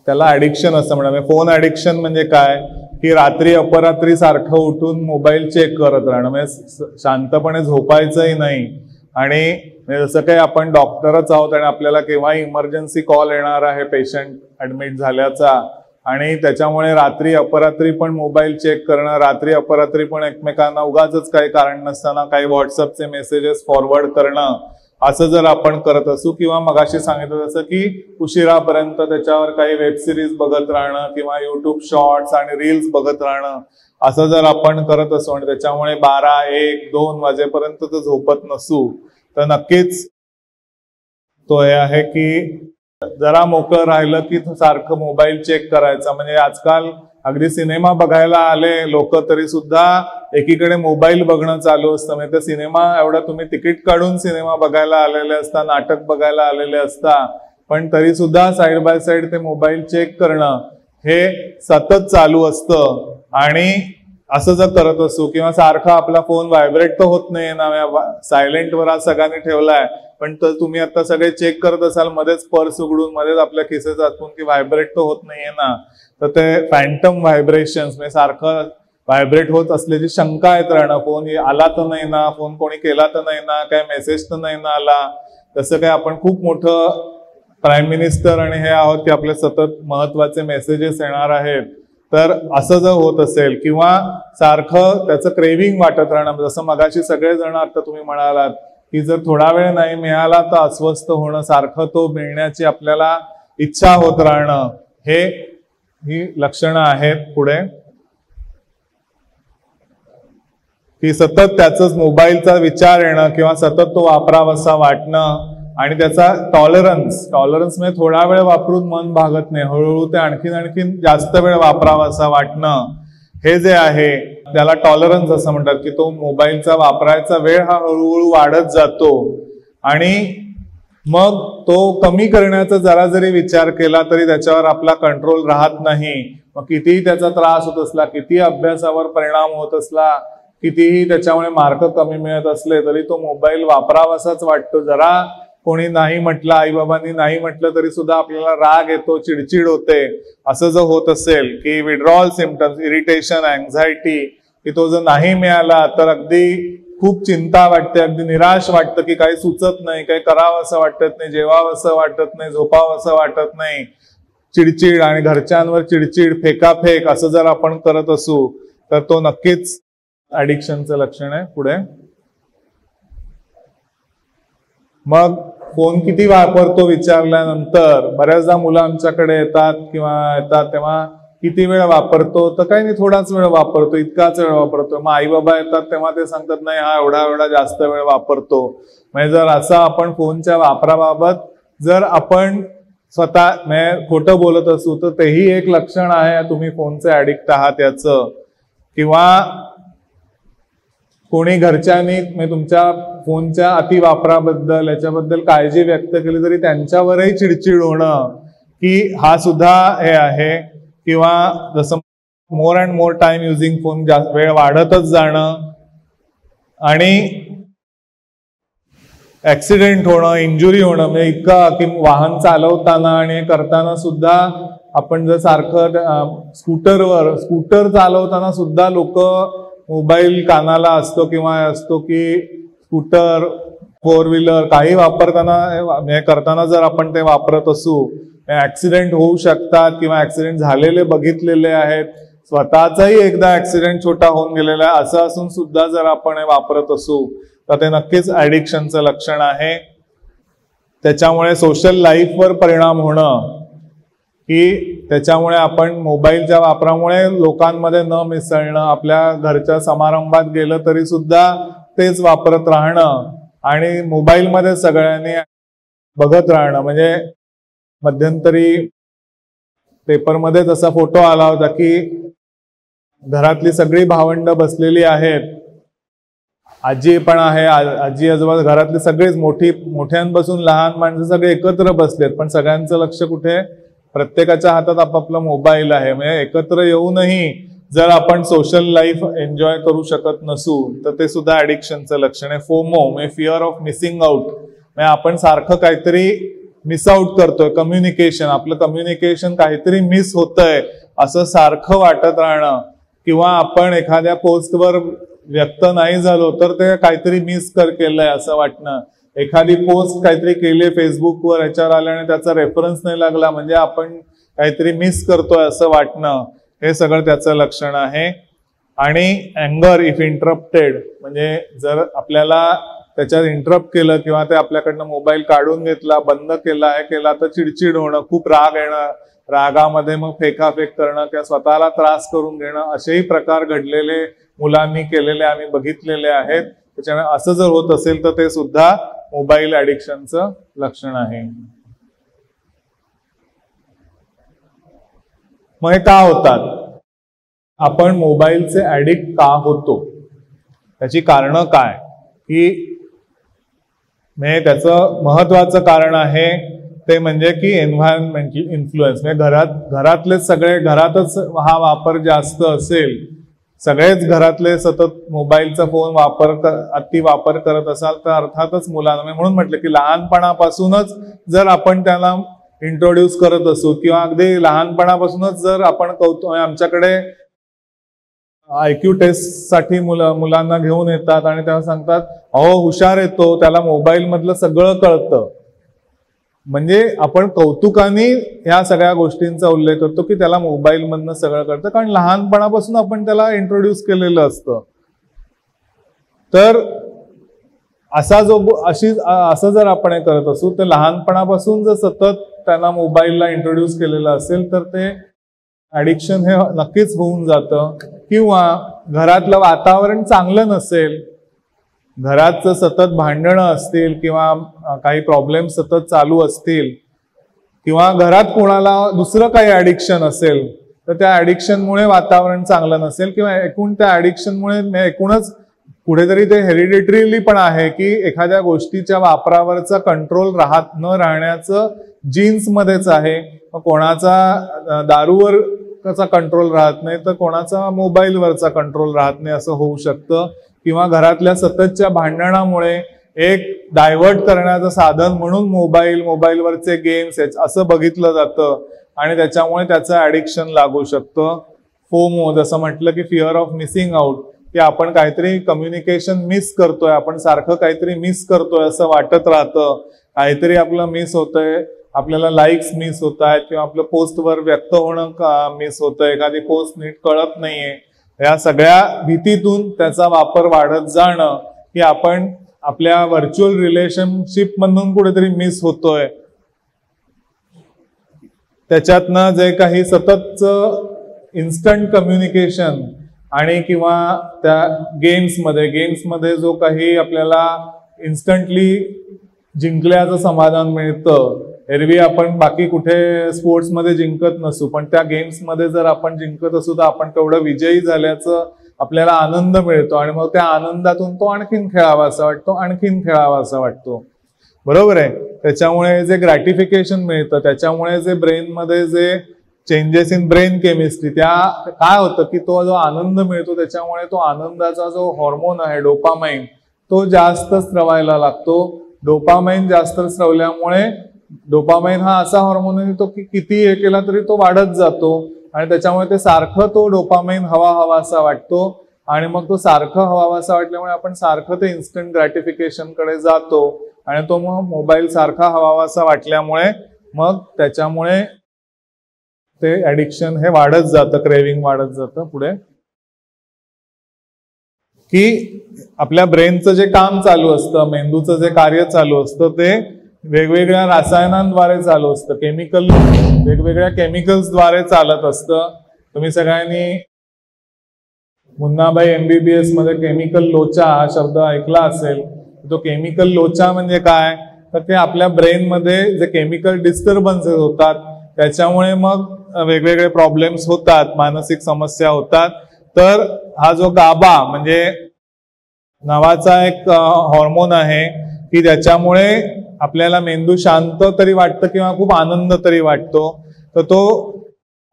त्याला ॲडिक्शन असं म्हणा. फोन ॲडिक्शन म्हणजे काय की रात्री अपरात्री सारखं उठून मोबाईल चेक करत राहणं, म्हणजे शांतपणे झोपायचंही नाही. आणि जसं काही आपण डॉक्टरच आहोत आणि आपल्याला केव्हाही इमर्जन्सी कॉल येणार आहे पेशंट ऍडमिट झाल्याचा, आणि त्याच्यामुळे रात्री अपरात्री पण मोबाईल चेक करणं, रात्री अपरात्री पण एकमेकांना उगाचच काही कारण नसताना काही व्हॉट्सअपचे मेसेजेस फॉरवर्ड करणं, असं जर आपण करत असू, किंवा मगाशी सांगितलं जसं की उशिरापर्यंत त्याच्यावर काही वेब सिरीज बघत राहणं किंवा युट्यूब शॉर्ट्स आणि रील्स बघत राहणं, असं जर आपण करत असू आणि त्याच्यामुळे 12, 1, 2 वाजेपर्यंत तर झोपत नसू, तर नक्कीच तो हे आहे की जरा मोकळं राहिलं की सारखं मोबाईल चेक करायचा. म्हणजे आजकाल अगदी सिनेमा बघायला आले लोक तरी सुद्धा एकीकडे मोबाईल बघणं चालू असतं. म्हणजे सिनेमा एवढा तुम्ही तिकीट काढून सिनेमा बघायला आलेले असता, नाटक बघायला आलेले असता, पण तरी सुद्धा साईड बाय साईड ते मोबाईल चेक करणं हे सतत चालू असतं. आणि असं जर करत असू किंवा सारखा आपला फोन व्हायब्रेट तर होत नाही ना, सायलेंटवर आज सगळ्यांनी ठेवलाय, पण तर तुम्ही आता सगळे चेक करत असाल मध्येच पर्स उघडून मध्येच आपल्या खिसेत आतून की व्हायब्रेट तर होत नाहीये ना, तर ते फॅन्टम व्हायब्रेशन्स म्हणजे सारखं व्हायब्रेट होत असल्याची शंका येत राहणं. फोन आला तर नाही ना, फोन कोणी केला तर नाही ना, काय मेसेज तर नाही ना आला. तसं काय आपण खूप मोठं प्राईम मिनिस्टर आणि हे आहोत की आपले सतत महत्वाचे मेसेजेस येणार आहेत, तर असं जर होत असेल किंवा सारखं त्याचं क्रेविंग वाटत राहणं, जसं मगाशी सगळेजण आता तुम्ही म्हणालात की जर थोडा वेळ नाही मिळाला तर अस्वस्थ होणं, सारखं तो मिळण्याची आपल्याला इच्छा होत राहणं, ही लक्षणं आहेत. पुढे की सतत त्याच मोबाईलचा विचार येणं किंवा सतत तो वापरावासा वाटणं, आणि त्याचा टॉलरन्स म्हणजे थोडा वेळ वापरून मन भागत नाही, हळूहळू ते आणखीन जास्त वेळ वापरावासा वाटणं, हे जे आहे त्याला टॉलरन्स असं म्हणतात. की तो मोबाईलचा वापरायचा वेळ हा हळूहळू वाढत जातो आणि मग तो कमी करण्याचा जरा जरी विचार केला तरी त्याच्यावर आपला कंट्रोल राहत नाही. मग कितीही त्याचा त्रास होत असला, किती अभ्यासावर परिणाम होत असला, कितीही त्याच्यामुळे मार्क कमी मिळत असले तरी तो मोबाईल वापरावासाच वाटतो. जरा कोणी नाही म्हटलं, आई बाबांनी नाही म्हटलं तरी सुद्धा आपल्याला राग येतो, चिडचिड होते. असं जर होत असेल की विड्रॉल सिम्पटम्स, इरिटेशन, अँझायटी, की तो जर नाही मिळाला तर अगदी खूप चिंता वाटते, अगदी निराश वाटतं की काही सुचत नाही, काही करावं असं वाटत नाही, जेवावं असं वाटत नाही, झोपावं असं वाटत नाही, चिडचिड आणि घरच्यांवर चिडचिड, फेकाफेक असं जर आपण करत असू तर तो नक्कीच ॲडिक्शनचं लक्षण आहे. पुढे मग फोन किती वापरतो विचारल्यानंतर बऱ्याचदा मुलं आमच्याकडे येतात तेव्हा किती वेळ वापरतो, तर काही नाही थोडाच वेळ वापरतो, इतकाच वेळ वापरतो. मग आई बाबा येतात तेव्हा ते सांगतात नाही हा एवढा जास्त वेळ वापरतो. म्हणजे जर असं आपण फोनच्या वापराबाबत जर आपण स्वतः खोटं बोलत असू तर तेही एक लक्षण आहे तुम्ही फोनचे ऍडिक्ट आहात याचं. किंवा कोणी घरच्यांनी तुमच्या फोनच्या अतिवापराबद्दल याच्याबद्दल काळजी व्यक्त केली तरी त्यांच्यावरही चिडचिड होणं, की हा सुद्धा हे आहे. किंवा जसं more and more time using phone, वेळ वाढतच जाणं आणि ऍक्सिडेंट होणं, इंजुरी होणं, म्हणजे इतकं की वाहन चालवताना आणि करताना सुद्धा आपण जर सारखं स्कूटर चालवताना सुद्धा लोक मोबाईल कानाला असतो किंवा असतो की स्कूटर, 4 व्हीलर काही वापरताना करताना जर आपण ते वापरत असू, ऍक्सिडेंट होऊ शकतात किंवा ऍक्सिडेंट झालेले बघितलेले आहेत. स्वतःचाही एकदा ऍक्सिडेंट छोटा होऊन गेलेला आहे असं असून सुद्धा जर आपण हे वापरत असू तर ते नक्कीच ऍडिक्शनचं लक्षण आहे. त्याच्यामुळे सोशल लाईफवर परिणाम होणं, की त्याच्यामुळे आपण मोबाईलच्या वापरामुळे लोकांमध्ये न मिसळणं, आपल्या घरच्या समारंभात गेलं तरी सुद्धा तेच वापरत राहणं आणि मोबाईलमध्ये सगळ्यांनी बघत राहणं. म्हणजे मध्यंतरी पेपरमध्ये तसा फोटो आला होता की घरातली सगळी भावंड बसलेली आहेत, आजी पण आहे, आजी आजोबा, घरातले सगळेच मोठ्यांपासून लहान माणसं सगळे एकत्र बसलेत, पण सगळ्यांचं लक्ष कुठे? प्रत्येकाच्या हातात आपापला मोबाईल आहे. म्हणजे एकत्र येऊनही जर आपण सोशल लाईफ एन्जॉय करू शकत नसू तर ते सुद्धा ऍडिक्शनचं लक्षण आहे. फोमो म्हणजे फिअर ऑफ मिसिंग आउट, म्हणजे आपण सारखं काहीतरी मिस आउट करतोय. आपलं कम्युनिकेशन काहीतरी मिस होतंय असं सारखं वाटत राहणं, किंवा आपण एखाद्या पोस्टवर व्यक्त नाही झालो तर ते काहीतरी मिस केलंय असं वाटणं. एखादी पोस्ट काहीतरी केली फेसबुकवर, याच्यावर आल्याने त्याचा रेफरन्स नाही लागला म्हणजे आपण काहीतरी मिस करतोय असं वाटणं, हे सगळं त्याचं लक्षण आहे. आणि अँगर इफ इंटरप्टेड, म्हणजे जर आपल्याला त्याच्यात इंटरप्ट केलं किंवा ते आपल्याकडनं मोबाईल काढून घेतला, बंद केला, हे केला तर चिडचिड होणं, खूप राग येणं, रागामध्ये मग फेकाफेक करणं किंवा स्वतःला त्रास करून घेणं, असेही प्रकार घडलेले मुलांनी केलेले आम्ही बघितलेले आहेत. त्याच्यामुळे असं जर होत असेल तर ते सुद्धा मोबाईल ऍडिक्शनचं लक्षण आहे. मग हे का होतात? आपण मोबाईलचे ऍडिक्ट का होतो? त्याची कारणं काय? की म्हणजे त्याचं महत्वाचं कारण आहे ते म्हणजे की एन्व्हायरमेंटल इन्फ्लुएन्स. म्हणजे घरातले सगळे, घरातच हा वापर जास्त असेल, सगळेच घरातले सतत मोबाईलचा फोन अति वापर करत असाल तर अर्थातच मुलांना, म्हणून म्हटलं की लहानपणापासूनच जर आपण त्याला इंट्रोड्यूस करत असू किंवा अगदी लहानपणापासूनच जर आपण आमच्याकडे IQ टेस्ट साठी मुलांना घेऊन येतात आणि तेव्हा सांगतात अहो हुशार येतो, त्याला मोबाईल मधलं सगळं कळतं. म्हणजे आपण कौतुकाने ह्या सगळ्या गोष्टींचा उल्लेख करतो की त्याला मोबाईल मधनं सगळं कळतं, कारण लहानपणापासून आपण त्याला इंट्रोड्यूस केलेलं असतं. तर असं जर आपण हे करत असू तर लहानपणापासून जर सतत त्यांना मोबाईलला इंट्रोड्यूस केलेलं असेल तर ते ऍडिक्शन हे नक्कीच होऊन जातं. किंवा घरातलं वातावरण चांगलं नसेल, घरात सतत भांडणं असतील किंवा काही प्रॉब्लेम सतत चालू असतील, किंवा घरात कोणाला दुसरं काही ऍडिक्शन असेल तर त्या ऍडिक्शनमुळे वातावरण चांगलं नसेल, किंवा एकूण त्या ऍडिक्शनमुळे एकूणच कुठेतरी ते हेरिडिटरीली पण आहे की एखाद्या गोष्टीच्या वापरावरचा कंट्रोल न राहण्याचं जीन्स मध्येच आहे. कोणाचा दारूवर कसा कंट्रोल राहत नाही तर कोणाचा मोबाईलवरचा कंट्रोल राहत नाही असं होऊ शकतं. किंवा घरातल्या सततच्या भांडणामुळे एक डायव्हर्ट करण्याचं साधन म्हणून मोबाईलवरचे गेम्स असं बघितलं जातं आणि त्याच्यामुळे त्याचं ऍडिक्शन लागू शकतं. फोमो, जसं म्हटलं की फिअर ऑफ मिसिंग आउट, की आपण काहीतरी कम्युनिकेशन मिस करतोय, आपण सारखं काहीतरी मिस करतोय असं वाटत राहतं, काहीतरी आपलं मिस होतंय, आपल्याला लाईक्स मिस होत आहेत किंवा आपलं पोस्टवर व्यक्त होणं मिस होतंय, एखादी पोस्ट नीट कळत नाहीये. या सगळ्या भीतीतून त्याचा वापर वाढत जाणं की आपण आपल्या व्हर्च्युअल रिलेशनशिप मधून कुठेतरी मिस होतोय. त्याच्यातनं जे काही सततचं इन्स्टंट कम्युनिकेशन आणि किंवा त्या गेम्समध्ये जो काही आपल्याला इन्स्टंटली जिंकल्याचं समाधान मिळतं. एरवी आपण बाकी कुठे स्पोर्ट्समध्ये जिंकत नसू, पण त्या गेम्समध्ये जर आपण जिंकत असू तर आपण तेवढं विजयी झाल्याचं आपल्याला आनंद मिळतो आणि मग त्या आनंदातून तो आणखीन खेळावा असा वाटतो. बरोबर आहे. त्याच्यामुळे जे ग्रॅटिफिकेशन मिळतं, त्याच्यामुळे जे ब्रेनमध्ये जे चेंजेस इन ब्रेन केमिस्ट्री, त्या काय होतं की तो जो आनंद मिळतो त्याच्यामुळे तो आनंदाचा जो हॉर्मोन आहे डोपामाइन, तो जास्त स्रवायला लागतो. डोपामाइन जास्त स्रवल्यामुळे, डोपामाइन हा असा हॉर्मोन आहे तो किती हे केला तरी तो वाढत जातो आणि त्याच्यामुळे ते सारखं तो डोपामाइन हवा असा वाटतो आणि मग तो सारखं हवासा वाटल्यामुळे आपण सारखं ते इन्स्टंट ग्रॅटिफिकेशन कडे जातो आणि तो मग मोबाईल सारखा हवासा वाटल्यामुळे मग त्याच्यामुळे ते ऍडिक्शन हे वाढत जातं, क्रेविंग वाढत जातं पुढे. की आपल्या ब्रेनचं जे काम चालू असतं, मेंदूचं जे कार्य चालू असतं ते वेगवेगळ्या रसायनांद्वारे चालू असतं, वेगवेगळ्या केमिकल्सद्वारे चालत असतं. तुम्ही सगळ्यांनी मुन्नाबाई MBBS मध्ये केमिकल लोचा हा शब्द ऐकला असेल. तो केमिकल लोचा म्हणजे काय, तर ते आपल्या ब्रेनमध्ये जे केमिकल डिस्टर्बन्सेस होतात त्याच्यामुळे मग वेगवेगळे प्रॉब्लेम्स होतात, मानसिक समस्या होतात. तर हा जो गाबा म्हणजे नावाचा एक हॉर्मोन आहे की ज्याच्यामुळे आपल्याला मेंदू शांत तरी वाटतं किंवा खूप आनंद तरी वाटतो, तर तो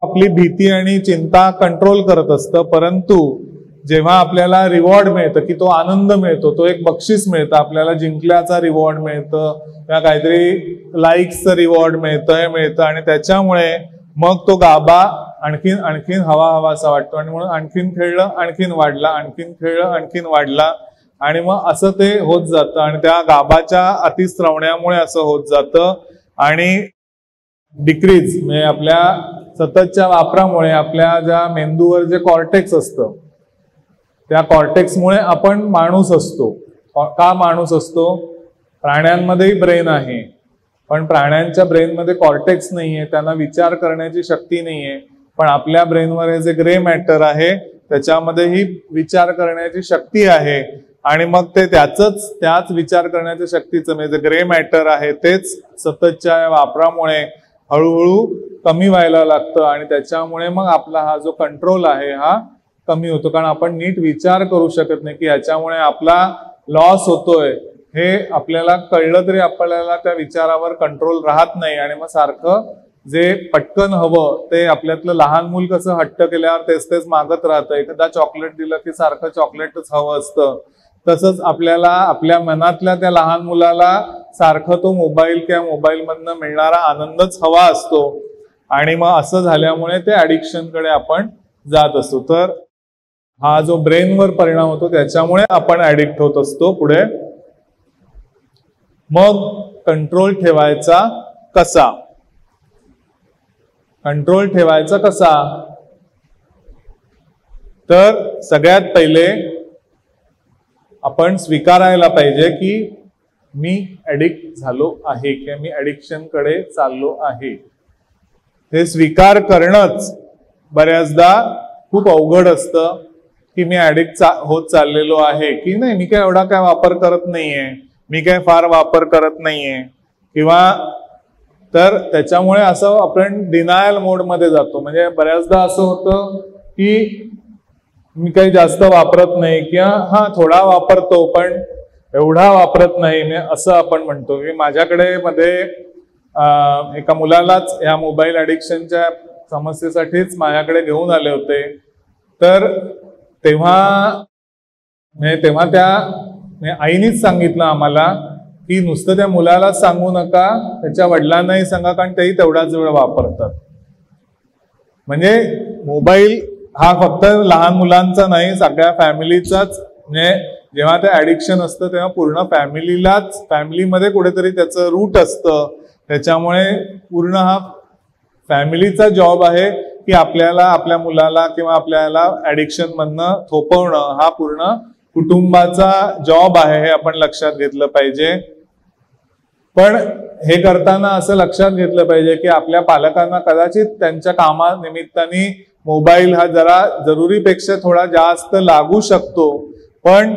आपली भीती आणि चिंता कंट्रोल करत असतं. परंतु जेव्हा आपल्याला रिवॉर्ड मिळतं की तो आनंद मिळतो, तो एक बक्षीस मिळतं, आपल्याला जिंकल्याचा रिवॉर्ड मिळतं किंवा काहीतरी लाईक्सचं रिवॉर्ड मिळतं, हे मिळतं आणि त्याच्यामुळे मग तो गाभा आणखीन आणखीन हवा असा वाटतो आणि म्हणून आणखीन खेळलं आणखीन वाढला, आणखीन खेळलं आणखीन वाढला आणि मग असं ते होत जातं आणि त्या गाभाच्या अतिस्रवण्यामुळे असं होत जातं. आणि डिक्रीज म्हणजे आपल्या सततच्या वापरामुळे आपल्या ज्या मेंदूवर जे कॉर्टेक्स असतं त्या कॉर्टेक्समुळे आपण माणूस असतो. का माणूस असतो? प्राण्यांमध्येही ब्रेन आहे, पण प्राण्यांच्या ब्रेनमध्ये कॉर्टेक्स नाहीये, त्यांना विचार करण्याची शक्ती नाहीये. पण आपल्या ब्रेनवर हे जे ग्रे मॅटर आहे त्याच्यामध्येही विचार करण्याची शक्ती आहे आणि मग ते त्याच विचार करण्याच्या शक्तीचं म्हणजे ग्रे मॅटर आहे तेच सततच्या वापरामुळे हळूहळू कमी व्हायला लागतं आणि त्याच्यामुळे मग आपला हा जो कंट्रोल आहे हा कमी होतो. कारण आपण नीट विचार करू शकत नाही की याच्यामुळे आपला लॉस होतोय हे आपल्याला कळलं तरी आपल्याला त्या विचारावर कंट्रोल राहत नाही आणि मग सारखं जे पटकन हवं ते आपल्यातलं लहान मूल कसं हट्ट केल्यावर तेच मागत राहतं, एखादा चॉकलेट दिलं की सारखं चॉकलेटच हवं असतं, तसंच आपल्याला आपल्या मनातल्या त्या लहान मुलाला सारखं तो मोबाईल किंवा मोबाईलमधनं मिळणारा आनंदच हवा असतो आणि मग असं झाल्यामुळे ते ऍडिक्शन कडे आपण जात असतो. तर हा जो ब्रेनवर परिणाम होतो त्याच्यामुळे आपण ऍडिक्ट होत असतो पुढे. मग कंट्रोल ठेवायचा कसा? कंट्रोल ठेवायचा कसा? तर सगळ्यात पहिले आपण स्वीकारायला पाहिजे की मी ऍडिक्ट झालो आहे किंवा मी ऍडिक्शन कडे चाललो आहे. हे स्वीकार करणंच बऱ्याचदा खूप अवघड असतं की मी ऍडिक्ट होत चाललेलो आहे की नाही, मी काय एवढा काय वापर करत नाहीये, मी काय फार वापर करत नाहीये किंवा तर त्याच्यामुळे असं आपण डिनायल मोड मध्ये जातो. म्हणजे बऱ्याचदा असं होतं की मी काही जास्त वापरत नाही किंवा हा थोडा वापरतो पण एवढा वापरत नाही असं आपण म्हणतो. की माझ्याकडे मध्ये एका मुलालाच या मोबाईल ऍडिक्शनच्या समस्येसाठीच माझ्याकडे घेऊन आले होते. तर तेव्हा त्या आईनीच सांगितलं आम्हाला की नुसतं त्या मुलालाच सांगू नका, त्याच्या वडिलांनाही सांगा, कारण तेही तेवढाच वेळ वापरतात. म्हणजे मोबाईल हा फक्त लहान मुलांचा नाही, सगळ्या फॅमिलीचाच. म्हणजे जेव्हा ते ऍडिक्शन असतं तेव्हा पूर्ण फॅमिलीमध्ये कुठेतरी त्याचं रूट असतं. त्याच्यामुळे पूर्ण हा फॅमिलीचा जॉब आहे की आपल्याला आपल्या मुलाला किंवा आपल्याला ऍडिक्शन मधनं थोपवणं हा पूर्ण कुटुंबाचा जॉब आहे, हे आपण लक्षात घेतलं पाहिजे. पण हे करताना असं लक्षात घेतलं पाहिजे की आपल्या पालकांना कदाचित त्यांच्या कामानिमित्ताने मोबाईल हा जरा जरुरीपेक्षा थोडा जास्त लागू शकतो, पण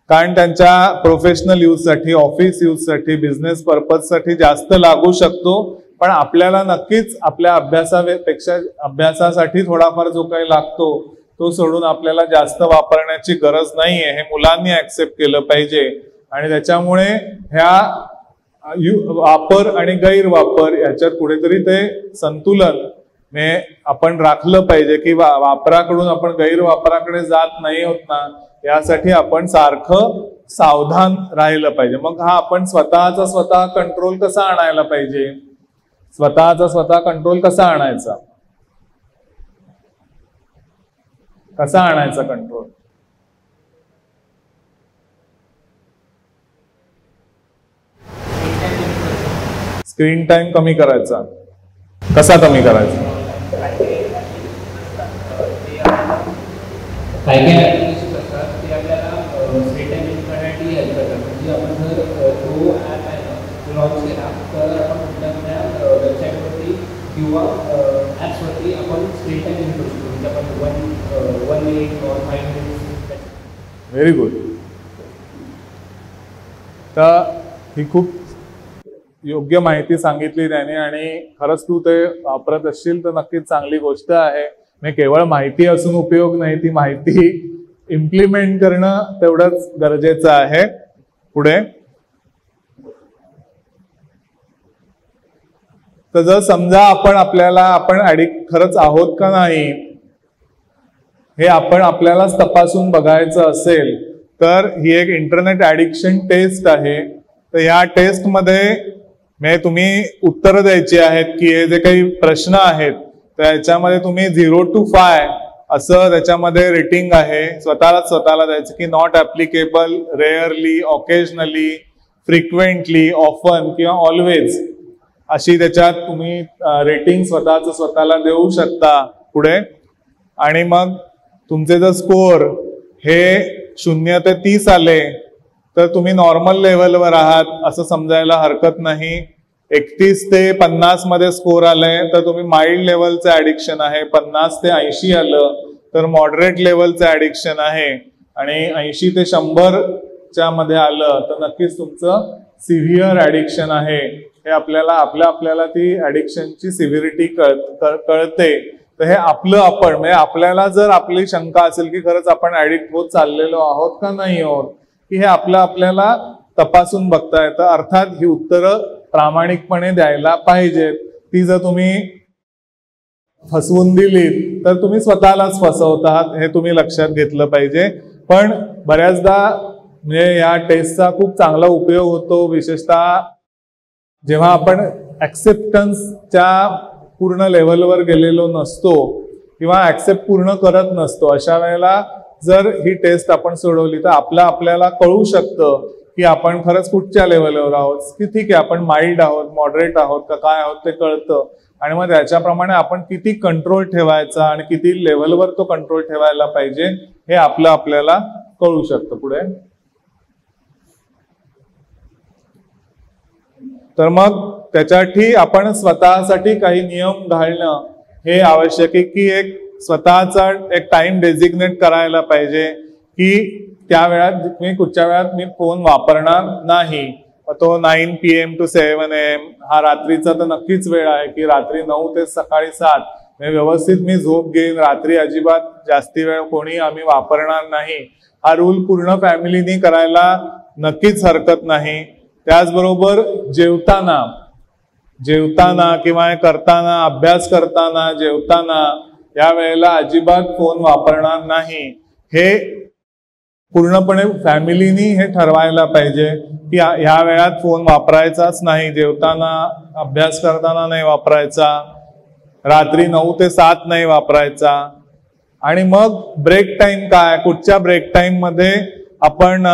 कारण त्यांच्या प्रोफेशनल यूजसाठी, ऑफिस यूजसाठी, बिझनेस पर्पजसाठी जास्त लागू शकतो. पण आपल्याला नक्कीच आपल्या अभ्यासासाठी थोडाफार जो काही लागतो तो सोडून आपल्याला जास्त वापरण्याची गरज नाहीये, हे मुलांनी ऍक्सेप्ट केलं पाहिजे. आणि त्याच्यामुळे ह्या वापर आणि गैरवापर याच्यात कुठेतरी ते संतुलन आपण राखलं पाहिजे की वापराकडून आपण गैरवापराकडे जात नाही होत ना, यासाठी आपण सारखं सावधान राहिलं पाहिजे. मग हा आपण स्वतः कंट्रोल कसा आणायला पाहिजे? स्वतः कंट्रोल कसा आणायचा? कसा आणायचा कंट्रोल? स्क्रीन टाइम कमी करायचा. कसा कमी करायचा? लॉन्च केला तर आपण कुठल्या वेबसाईटवरती किंवा ॲप्सवरती आपण स्क्रीन टाइम लिमिट करू शकतो. म्हणजे आपण 1 मिनिट किंवा 5 मिनिट. Very good. तर ही खूप योग्य माहिती सांगितली त्याने आणि खरंच तू ते वापरत असशील तर नक्कीच चांगली गोष्ट आहे. म्हणजे केवळ माहिती असून उपयोग नाही, ती माहिती इम्प्लिमेंट करणं तेवढंच गरजेचं आहे. पुढे तर जर समजा आपण ऍडिक्ट खरंच आहोत का नाही हे आपल्यालाच तपासून बघायचं असेल तर ही एक इंटरनेट ऍडिक्शन टेस्ट आहे. तर ह्या टेस्टमध्ये म्हणजे तुम्ही उत्तरं द्यायची आहेत की हे जे काही प्रश्न आहेत तर याच्यामध्ये तुम्ही 0 to 5 असं त्याच्यामध्ये रेटिंग आहे. स्वतःला द्यायचं की not applicable, rarely, occasionally, frequently, often किंवा ऑलवेज अशी त्याच्यात तुम्ही रेटिंग स्वतःला देऊ शकता. पुढे आणि मग तुमचे जर स्कोअर हे 0 ते 30 आले तर तुम्ही नॉर्मल लेवलवर आहात असं समजायला हरकत नाही. 31 ते 50 मध्ये स्कोअर आलाय तर तुम्ही माइल्ड लेवलचं ऍडिक्शन आहे. 50 ते 80 आलं तर मॉडरेट लेवलचं ऍडिक्शन आहे. आणि 80 ते 100च्या मध्ये आलं तर नक्कीच तुमचं सिव्हिअर ऍडिक्शन आहे. हे आपल्याला ती ऍडिक्शनची सिव्हिरिटी कळते. तर हे आपण म्हणजे आपल्याला जर आपली शंका असेल की खरंच आपण ऍडिक्ट होत चाललेलो आहोत का नाही आहोत की हे आपल्याला तपासून बघता येतं. अर्थात ही उत्तरं प्रामाणिकपणे द्यायला पाहिजेत. ती जर तुम्ही फसवून दिलीत तर तुम्ही स्वतःलाच फसवत आहात हे तुम्ही लक्षात घेतलं पाहिजे. पण बऱ्याचदा म्हणजे या टेस्टचा खूप चांगला उपयोग होतो, विशेषतः जेव्हा आपण ऍक्सेप्टन्सच्या पूर्ण लेवलवर गेलेलो नसतो किंवा ऍक्सेप्ट पूर्ण करत नसतो. अशा वेळेला जर ही टेस्ट आपण सोडवली तर आपल्याला कळू शकतं की आपण खरंच कुठच्या लेवलवर आहोत, की ठीक आहे आपण माइल्ड आहोत, मॉडरेट आहोत का काय आहोत ते कळतं. आणि मग त्याच्याप्रमाणे आपण किती कंट्रोल ठेवायचा आणि किती लेवलवर तो कंट्रोल ठेवायला पाहिजे हे आपल्याला कळू शकतं. पुढे तर मग त्याच्यासाठी आपण स्वतःसाठी काही नियम घालणं हे आवश्यक आहे की एक स्वतःचा एक टाइम डेझिग्नेट करायला पाहिजे की त्या वेळात मी कुठच्या वेळात मी फोन वापरणार नाही. तो 9 PM to 7 AM हा रात्रीचा तर नक्कीच वेळ आहे की रात्री 9 ते सकाळी 7 व्यवस्थित मी झोप घेईन. रात्री अजिबात जास्ती वेळ कोणी आम्ही वापरणार नाही. हा रूल पूर्ण फॅमिलीनी करायला नक्कीच हरकत नाही. त्याचबरोबर जेवताना किंवा करताना, अभ्यास करताना, जेवताना या वेळेला अजिबात फोन वापरणार नाही. हे पूर्णपणे फॅमिलीनी हे ठरवायला पाहिजे की ह्या वेळात फोन वापरायचाच नाही. जेवताना, अभ्यास करताना नाही वापरायचा, रात्री 9 ते 7 नाही वापरायचा. आणि मग ब्रेक टाइम काय, कुठच्या ब्रेक टाइम मध्ये आपण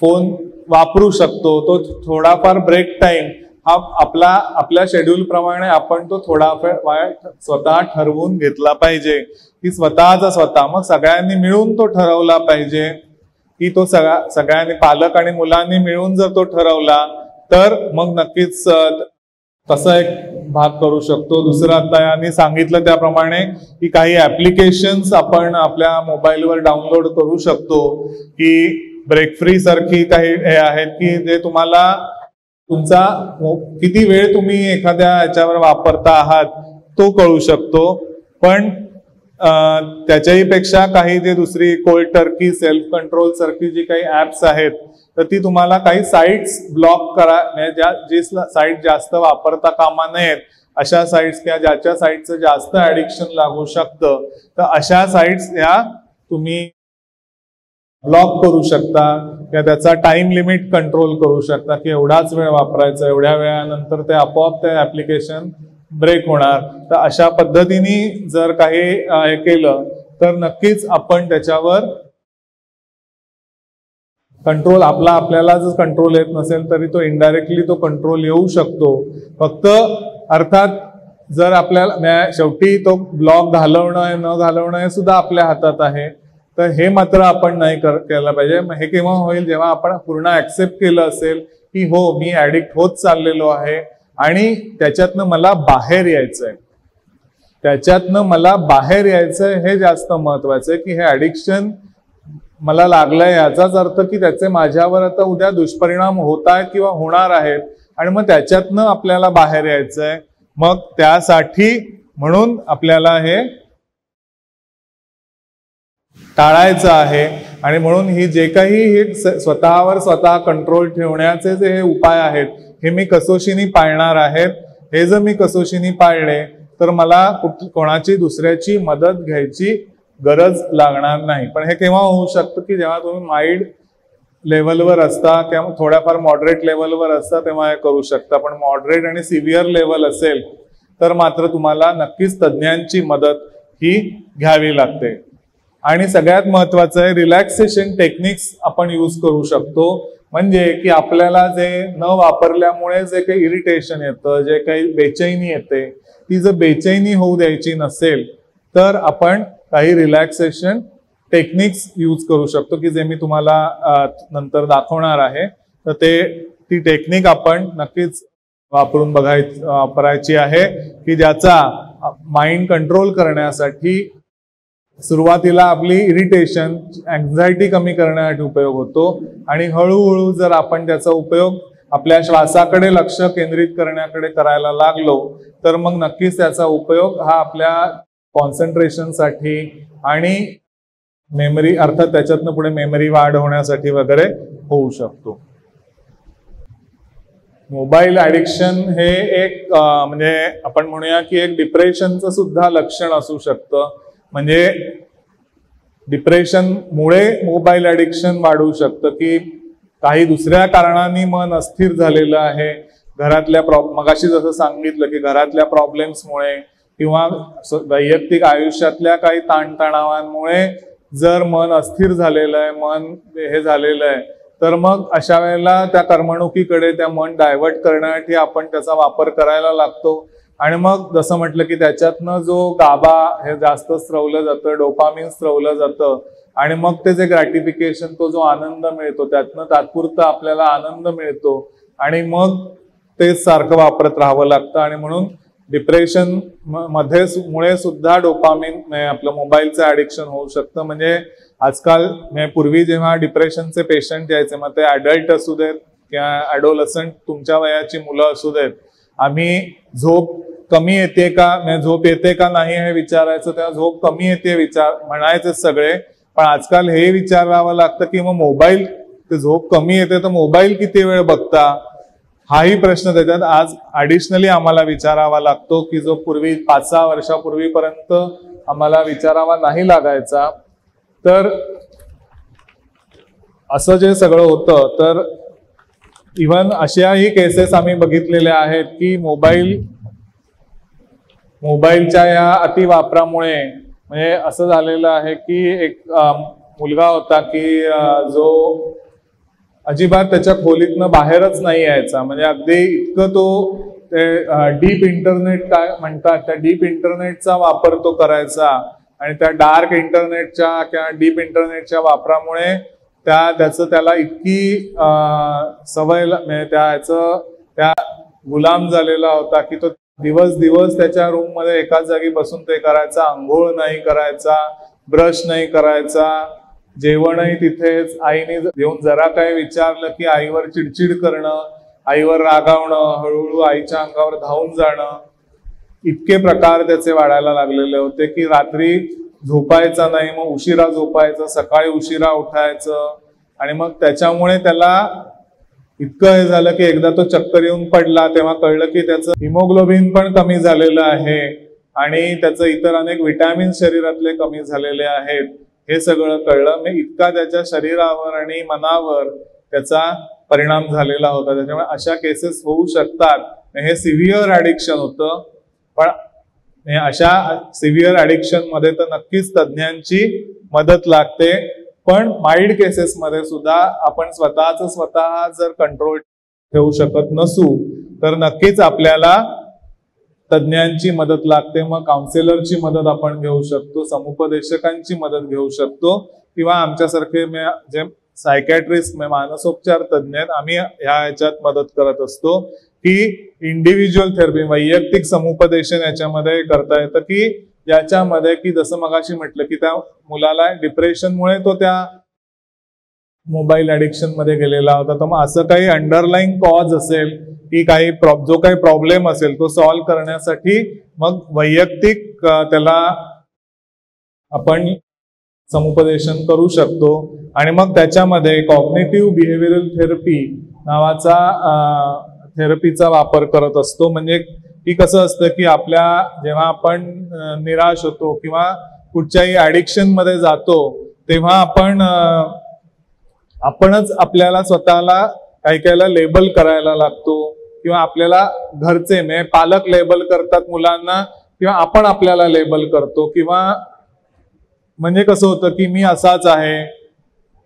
फोन वापरू शकतो तो थोडाफार ब्रेक टाइम हा आपल्या शेड्यूल प्रमाणे आपण तो थोडाफार स्वतः ठरवून घेतला पाहिजे की स्वतः मग सगळ्यांनी मिळून तो ठरवला पाहिजे की तो सगळ्यांनी पालक आणि मुलांनी मिळून जर तो ठरवला तर मग नक्कीच तसा एक भाग करू शकतो. दुसरं आता यांनी सांगितलं त्याप्रमाणे की काही ऍप्लिकेशन्स आपण आपल्या मोबाईलवर डाउनलोड करू शकतो की ब्रेक फ्री सारखी काही हे आहेत की जे तुम्हाला तुमचा किती वेळ तुम्ही एखाद्या याच्यावर वापरता आहात तो कळू शकतो. पण त्याच्याही पेक्षा काही जे दुसरी कोल्ड टर्की, सेल्फ कंट्रोल सारखी जी काही ऍप्स आहेत तर ती तुम्हाला काही साईट्स ब्लॉक करा, म्हणजे जी साईट जास्त वापरता कामा नयेत अशा साईट्स किंवा ज्याच्या साईटचं जास्त ऍडिक्शन लागू शकतं तर अशा साईट्स या तुम्ही ब्लॉक करू शकता किंवा त्याचा टाइम लिमिट कंट्रोल करू शकता की एवढाच वेळ वापरायचा, एवढ्या वेळानंतर ते आपोआप ते ऍप्लिकेशन ब्रेक होणार. तर अशा पद्धतीने जर काही हे केलं तर नक्कीच आपण त्याच्यावर कंट्रोल आपल्याला जर कंट्रोल येत नसेल तरी तो इनडायरेक्टली तो कंट्रोल येऊ शकतो. फक्त अर्थात जर आपल्याला शेवटी तो ब्लॉक घालवणं न घालवणं हे सुद्धा आपल्या हातात आहे. तर हे मात्र आपण नाही केलं पाहिजे. हे केव्हा होईल जेव्हा आपण पूर्ण ऍक्सेप्ट केलं असेल की हो मी ऍडिक्ट होत चाललेलो आहे आणि त्याच्यातनं मला बाहेर यायचंय हे जास्त महत्वाचं आहे की हे ऍडिक्शन मला लागलंय याचाच अर्थ की त्याचे माझ्यावर आता उद्या दुष्परिणाम होत आहेत किंवा होणार आहेत आणि मग त्याच्यातनं आपल्याला बाहेर यायचंय. मग त्यासाठी म्हणून आपल्याला हे टाळायचं आहे. आणि म्हणून ही जे काही हे स्वतःवर स्वतः कंट्रोल ठेवण्याचे जे हे उपाय आहेत हे मी कसोशीने पाळणार आहेत. हे जर मी कसोशीने पाळले तर मला कोणाची दुसऱ्याची मदत घ्यायची गरज लागणार नाही. पण हे केव्हा होऊ शकतं की जेव्हा तुम्ही माइल्ड लेवलवर असता किंवा थोड्याफार मॉडरेट लेवलवर असता तेव्हा हे करू शकता. पण मॉडरेट आणि सिव्हिअर लेवल असेल तर मात्र तुम्हाला नक्कीच तज्ज्ञांची मदत ही घ्यावी लागते. आणि सगळ्यात महत्वाचं आहे रिलॅक्सेशन टेक्निक्स आपण यूज करू शकतो. म्हणजे की आपल्याला जे न वापरल्यामुळे जे काही इरिटेशन येतं, जे काही बेचैनी येते, ती जर बेचैनी होऊ द्यायची नसेल तर आपण काही रिलॅक्सेशन टेक्निक्स यूज करू शकतो की जे मी तुम्हाला नंतर दाखवणार आहे. तर ती टेक्निक आपण नक्कीच वापरून वापरायची आहे की ज्याचा माइंड कंट्रोल करण्यासाठी सुरुवातीला आपली इरिटेशन, अँझायटी कमी करण्यासाठी उपयोग होतो. आणि हळूहळू जर आपण त्याचा उपयोग आपल्या श्वासाकडे लक्ष केंद्रित करण्याकडे करायला लागलो तर मग नक्कीच त्याचा उपयोग हा आपल्या कॉन्सन्ट्रेशनसाठी आणि मेमरी, अर्थात त्याच्यातनं पुढे मेमरी वाढ होण्यासाठी वगैरे होऊ शकतो. मोबाईल ॲडिक्शन हे एक म्हणजे आपण म्हणूया की एक डिप्रेशनचं सुद्धा लक्षण असू शकतं. म्हणजे डिप्रेशनमुळे मोबाईल ॲडिक्शन वाढू शकतं की काही दुसऱ्या कारणांनी मन अस्थिर झालेलं आहे. घरातल्या मगाशी जसं सांगितलं की घरातल्या प्रॉब्लेम्समुळे किंवा वैयक्तिक आयुष्यातल्या काही ताणतणावांमुळे जर मन अस्थिर झालेलं आहे, मन हे झालेलं आहे, तर मग अशा वेळेला त्या करमणुकीकडे त्या मन डायव्हर्ट करण्यासाठी आपण त्याचा वापर करायला लागतो. आणि मग जसं म्हटलं की त्याच्यातनं जो गाबा हे जास्त स्त्रवलं जातं, डोपामिन स्त्रवलं जातं आणि मग ते जे ग्रॅटिफिकेशन, तो जो आनंद मिळतो त्यातनं तात्पुरता आपल्याला आनंद मिळतो आणि मग तेच सारखं वापरत राहावं लागतं. आणि म्हणून डिप्रेशन मुळे सुद्धा डोपामिन आपलं मोबाईलचं ॲडिक्शन होऊ शकतं. म्हणजे आजकाल पूर्वी जेव्हा डिप्रेशनचे पेशंट यायचे, मग ते ॲडल्ट असू देत किंवा ॲडोलसंट तुमच्या वयाची मुलं असू देत, आम्ही झोप कमी येते का, झोप येते का नाही हे विचारायचं. तेव्हा झोप कमी येते म्हणायचे सगळे. पण आजकाल हे विचारावं लागतं की मग मोबाईल, ते झोप कमी येते तर मोबाईल किती वेळ बघता, हाही प्रश्न त्याच्यात आज ॲडिशनली आम्हाला विचारावा लागतो की जो पूर्वी 5-6 वर्षापूर्वीपर्यंत आम्हाला विचारावा नाही लागायचा. तर असं जे सगळं होतं, तर इव्हन अशाही केसेस आम्ही बघितलेल्या आहेत की मोबाईलच्या या अतिवापरामुळे म्हणजे असं झालेलं आहे की एक मुलगा होता की जो अजिबात त्याच्या खोलीतनं बाहेरच नाही यायचा. म्हणजे अगदी इतकं तो ते डीप इंटरनेट काय म्हणतात त्या डीप इंटरनेटचा वापर तो करायचा. आणि त्या डार्क इंटरनेटच्या किंवा डीप इंटरनेटच्या वापरामुळे त्याला इतकी सवय म्हणजे त्या गुलाम झालेला होता की तो दिवस त्याच्या रूम मध्ये एकाच जागी बसून ते करायचा. आंघोळ नाही करायचा, ब्रश नाही करायचा, जेवणही तिथेच. आईने येऊन जरा काही विचारलं की आईवर चिडचिड करणं, आईवर रागावणं, हळूहळू आईच्या अंगावर धावून जाणं, इतके प्रकार त्याचे वाढायला लागलेले होते की रात्री झोपायचा नाही, मग उशिरा झोपायचं, सकाळी उशिरा उठायचं. आणि मग त्याच्यामुळे त्याला इतकं हे झालं की एकदा तो चक्कर येऊन पडला. तेव्हा कळलं की त्याचं हिमोग्लोबिन पण कमी झालेलं आहे आणि त्याचं इतर अनेक विटॅमिन शरीरातले कमी झालेले आहेत. हे सगळं कळलं. मी इतका त्याच्या शरीरावर आणि मनावर त्याचा परिणाम झालेला होता. त्याच्यामुळे अशा केसेस होऊ शकतात. हे सिव्हिअर ॲडिक्शन होतं. पण अशा सिव्हिअर ॲडिक्शन मध्ये तर नक्कीच तज्ज्ञांची मदत लागते. पण माइल्ड केसेस मध्ये सुद्धा आपण स्वतः जर कंट्रोल ठेवू शकत नसू तर नक्कीच आपल्याला तज्ज्ञांची मदत लागते. मग काउन्सिलरची मदत आपण घेऊ शकतो, समुपदेशकांची मदत घेऊ शकतो किंवा आमच्यासारखे जे सायकॅट्रिस्ट मानसोपचार तज्ज्ञ आहेत, आम्ही ह्याच्यात मदत करत असतो की इंडिव्हिज्युअल थेरपी, वैयक्तिक समुपदेशन याच्यामध्ये करता येतं की याच्यामध्ये की जसं मगाशी म्हटलं की त्या मुलाला डिप्रेशनमुळे तो त्या मोबाईल ॲडिक्शन मध्ये गेलेला होता. तर मग असं काही अंडरलाईन कॉज असेल की काही जो काही प्रॉब्लेम असेल तो सॉल्व्ह करण्यासाठी मग वैयक्तिक त्याला आपण समुपदेशन करू शकतो. आणि मग त्याच्यामध्ये कॉग्निटिव्ह बिहेव्हिअरल थेरपी नावाचा थेरपीचा वापर करत असतो. म्हणजे की कसं असतं की जेव्हा आपण निराश होतो किंवा कुठच्याही ॲडिक्शन मध्ये जातो तेव्हा आपणच आपल्याला स्वतःला काही लेबल करायला लागतो किंवा आपल्याला घरचे म्हणजे पालक लेबल करतात मुलांना किंवा आपण आपल्याला लेबल करतो. किंवा म्हणजे कसं होतं की मी असाच आहे,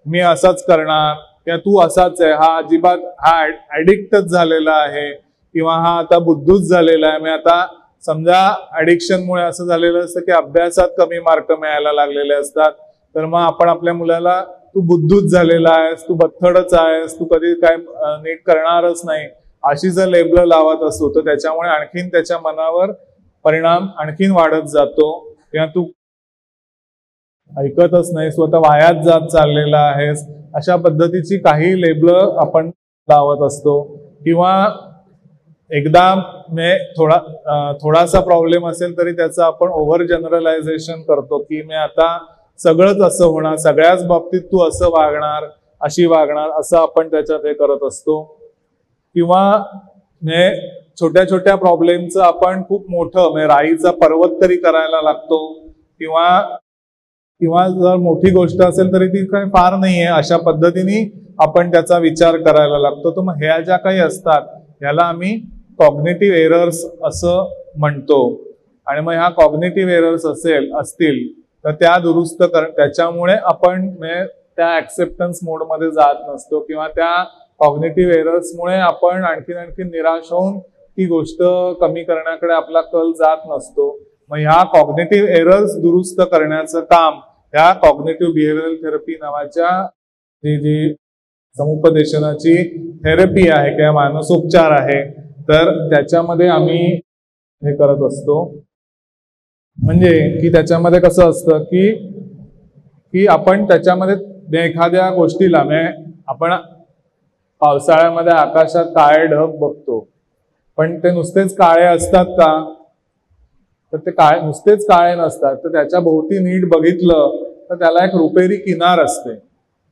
मी असाच करणार किंवा तू असाच आहे, हा अजिबात हा ॲडिक्टच झालेला आहे किंवा हा आता बुद्धूच झालेला आहे. मी आता समजा ॲडिक्शनमुळे असं झालेलं असतं की अभ्यासात कमी मार्क मिळायला लागलेले असतात. तर मग आपण आपल्या मुलाला तू बुद्धूच झालेला आहेस, तू बथ्थडच आहेस, तू कधी काय नीट करणारच नाही अशी जर लेबल लावत असतो तर त्याच्यामुळे आणखीन त्याच्या मनावर परिणाम आणखीन वाढत जातो. किंवा तू ऐकतच नाही, स्वतः वायात जात चाललेला आहेस, अशा पद्धतीची काही लेबल आपण लावत असतो. किंवा एकदा थोडासा प्रॉब्लेम असेल तरी त्याचं आपण ओव्हर जनरलायझेशन करतो की मी आता सगळंच असं होणार, सगळ्याच बाबतीत तू असं वागणार, अशी वागणार, असं आपण त्याच्यात हे करत असतो. किंवा छोट्या छोट्या प्रॉब्लेमचं आपण खूप मोठं म्हणजे राईचा पर्वत तरी करायला लागतो. किंवा जर मोठी गोष्ट असेल तरी ती काही फार नाहीये अशा पद्धतीने आपण त्याचा विचार करायला लागतो. तर मग ह्या ज्या काही असतात ह्याला आम्ही कॉग्निटिव्ह एरर्स असं म्हणतो. आणि मग ह्या कॉग्निटिव्ह एरर्स असतील तर त्या दुरुस्त त्याच्यामुळे आपण त्या ऍक्सेप्टन्स मोडमध्ये जात नसतो किंवा त्या कॉग्निटिव्ह एरर्समुळे आपण आणखीन निराश होऊन ती गोष्ट कमी करण्याकडे आपला कल जात नसतो. मग ह्या कॉग्निटिव्ह एरर्स दुरुस्त करण्याचं काम ह्या कॉग्निटिव्ह बिहेव्हिअरल थेरपी नावाच्या जी समुपदेशनाची थेरपी आहे किंवा मानसोपचार आहे तर त्याच्यामध्ये आम्ही हे करत असतो. म्हणजे की त्याच्यामध्ये कसं असतं की आपण त्याच्यामध्ये एखाद्या गोष्टीला आपण पावसाळ्यामध्ये आकाशात काळे ढग बघतो पण ते नुसतेच काळे असतात का? तर ते नुसतेच काळे नसतात. तर त्याच्या भोवती नीट बघितलं तर त्याला एक रुपेरी किनार असते.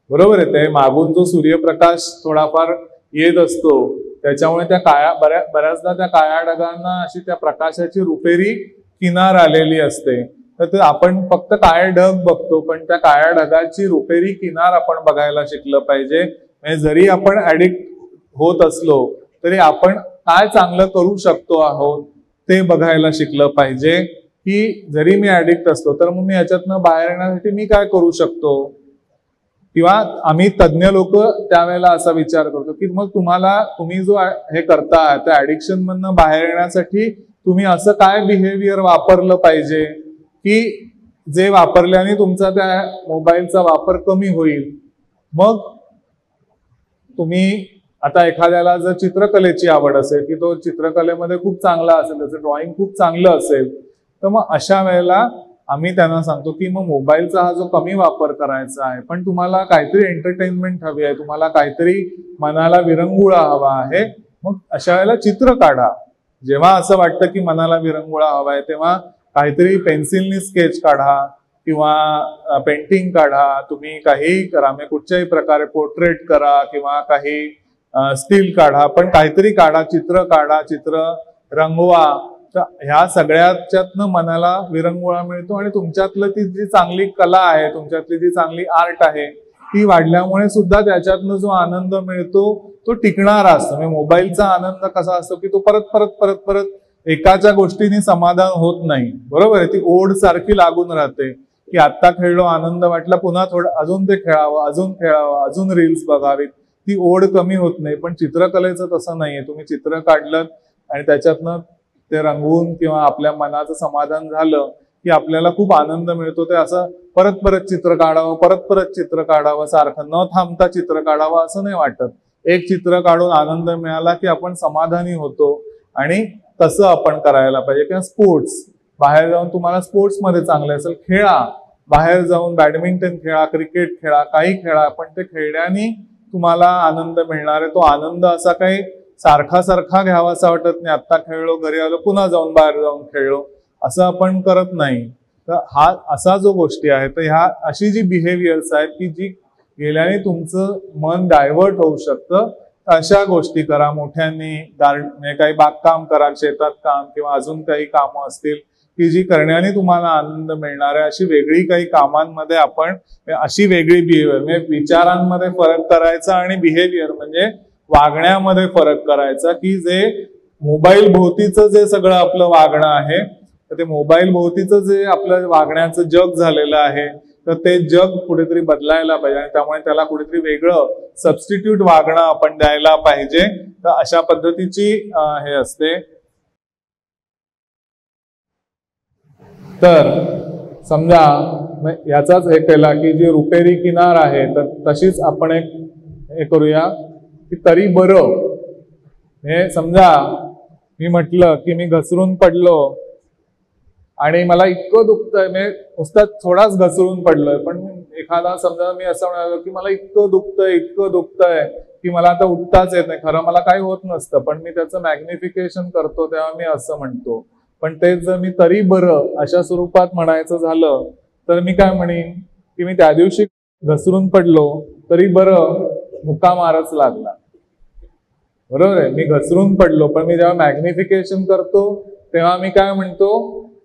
बरोबर आहे. ते मागून जो सूर्यप्रकाश थोडाफार येत असतो त्याच्यामुळे त्या बऱ्याचदा त्या काळ्या ढगांना अशी त्या प्रकाशाची रुपेरी किनार आलेली असते. तर आपण फक्त काळे ढग बघतो पण त्या काळ्या ढगाची रुपेरी किनार आपण बघायला शिकलं पाहिजे. म्हणजे जरी आपण ऍडिक्ट होत असलो तरी आपण काय चांगलं करू शकतो आहोत ते बघायला शिकलं पाहिजे. की जरी मी ऍडिक्ट असलो तर मग मी याच्यातनं बाहेर येण्यासाठी मी काय करू शकतो. किंवा आम्ही तज्ज्ञ लोक त्यावेळेला असा विचार करतो की मग तुम्ही जो हे करता त्या ऍडिक्शन मधनं बाहेर येण्यासाठी तुम्ही असं काय बिहेवियर वापरलं पाहिजे की जे वापरल्याने तुमचा त्या मोबाईलचा वापर कमी होईल. मग तुम्ही आता एखाद्याला जर चित्रकलेची आवड असेल की तो चित्रकलेमध्ये खूप चांगला असेल, त्याचं ड्रॉइंग खूप चांगलं असेल तर मग अशा वेळेला आम्ही त्यांना सांगतो की मग मोबाईलचा हा जो कमी वापर करायचा आहे पण तुम्हाला काहीतरी एंटरटेनमेंट हवी आहे, तुम्हाला काहीतरी मनाला विरंगुळा हवा आहे, मग अशा वेळेला चित्र काढा. जेव्हा असं वाटतं की मनाला विरंगुळा हवा आहे तेव्हा काहीतरी पेन्सिलनी स्केच काढा किंवा पेंटिंग काढा, तुम्ही काही करा, म्हणजे कुठच्याही प्रकारे पोर्ट्रेट करा किंवा काही स्टील काढा, पण काहीतरी काढा, चित्र रंगवा. तर ह्या सगळ्याच्यातनं मनाला विरंगुळा मिळतो आणि तुमच्यातलं ती जी चांगली कला आहे, तुमच्यातली जी चांगली आर्ट आहे ती वाढल्यामुळे सुद्धा त्याच्यातनं जो आनंद मिळतो तो टिकणारा असतो. म्हणजे मोबाईलचा आनंद कसा असतो की तो परत एकाच्या गोष्टीने समाधान होत नाही. बरोबर आहे. ती ओढ सारखी लागून राहते की आता खेळलो, आनंद वाटला, पुन्हा थोडं अजून ते खेळावं, अजून रील्स बघावीत, ती ओढ कमी होत नाही. पण चित्रकलेचं तसं नाहीये. तुम्ही चित्र काढलं आणि त्याच्यातनं ते रंगवून किंवा आपल्या मनाचं समाधान झालं की आपल्याला खूप आनंद मिळतो. ते असं परत चित्र काढावं, सारखं न थांबता चित्र काढावं असं नाही वाटत. एक चित्र काढून आनंद मिळाला की आपण समाधानी होतो आणि तसं आपण करायला पाहिजे. किंवा स्पोर्ट्स, बाहेर जाऊन तुम्हाला स्पोर्ट्स मध्ये चांगले असेल खेळा, बाहेर जाऊन बॅडमिंटन खेळा, क्रिकेट खेळा, काही खेळा, पण ते खेळण्याने तुम्हाला आनंद मिळणार आहे. तो आनंद असा काही सारखा सारखा घ्यावासा वाटत नाही. आता खेळलो, घरी आलो, पुन्हा जाऊन बाहेर जाऊन खेळलो, असं आपण करत नाही. तर हा असा जो गोष्टी आहे, तर ह्या अशी जी बिहेवियर्स आहेत की जी गेल्याने तुमचं मन डायव्हर्ट होऊ शकतं, अशा गोष्टी करा. मोठ्यांनी म्हणजे काही बागकाम करा, शेतात काम किंवा अजून काही कामं असतील की जी करण्याने तुम्हाला आनंद मिळणार आहे. अशी वेगळी काही कामांमध्ये आपण अशी वेगळी बिहेवियर म्हणजे विचारांमध्ये फरक करायचा आणि बिहेवियर म्हणजे वागण्यामध्ये फरक करायचा, की जे मोबाईल भोवतीचं जे सगळं आपलं वागणं आहे, तर ते मोबाईल भोवतीचं जे आपलं वागण्याचं जग झालेलं आहे, तर ते जग कुठेतरी बदलायला पाहिजे आणि त्यामुळे त्याला कुठेतरी वेगळं सबस्टिट्यूट वागणं आपण द्यायला पाहिजे. तर अशा पद्धतीची हे असते. तर समजा याचाच हे केला की जी रुपेरी किनार आहे, तर तशीच आपण एक हे करूया की तरी बरं. हे समजा मी म्हटलं की मी घसरून पडलो आणि मला इतकं दुखतंय, मी नुसतं थोडाच घसरून पडलोय, पण एखादा समजा मी असं म्हणालो की मला इतकं दुखतंय की मला आता उठताच येत नाही. खरं मला काही होत नसतं, पण मी त्याचं मॅग्निफिकेशन करतो तेव्हा मी असं म्हणतो. पण तेच जर मी तरी बरं अशा स्वरूपात म्हणायचं झालं, तर मी काय म्हणेन की मी त्या दिवशी घसरून पडलो तरी बरं मुका मारच लागला. बरोबर आहे, मी घसरून पडलो, पण मी जेव्हा मॅग्निफिकेशन करतो तेव्हा मी काय म्हणतो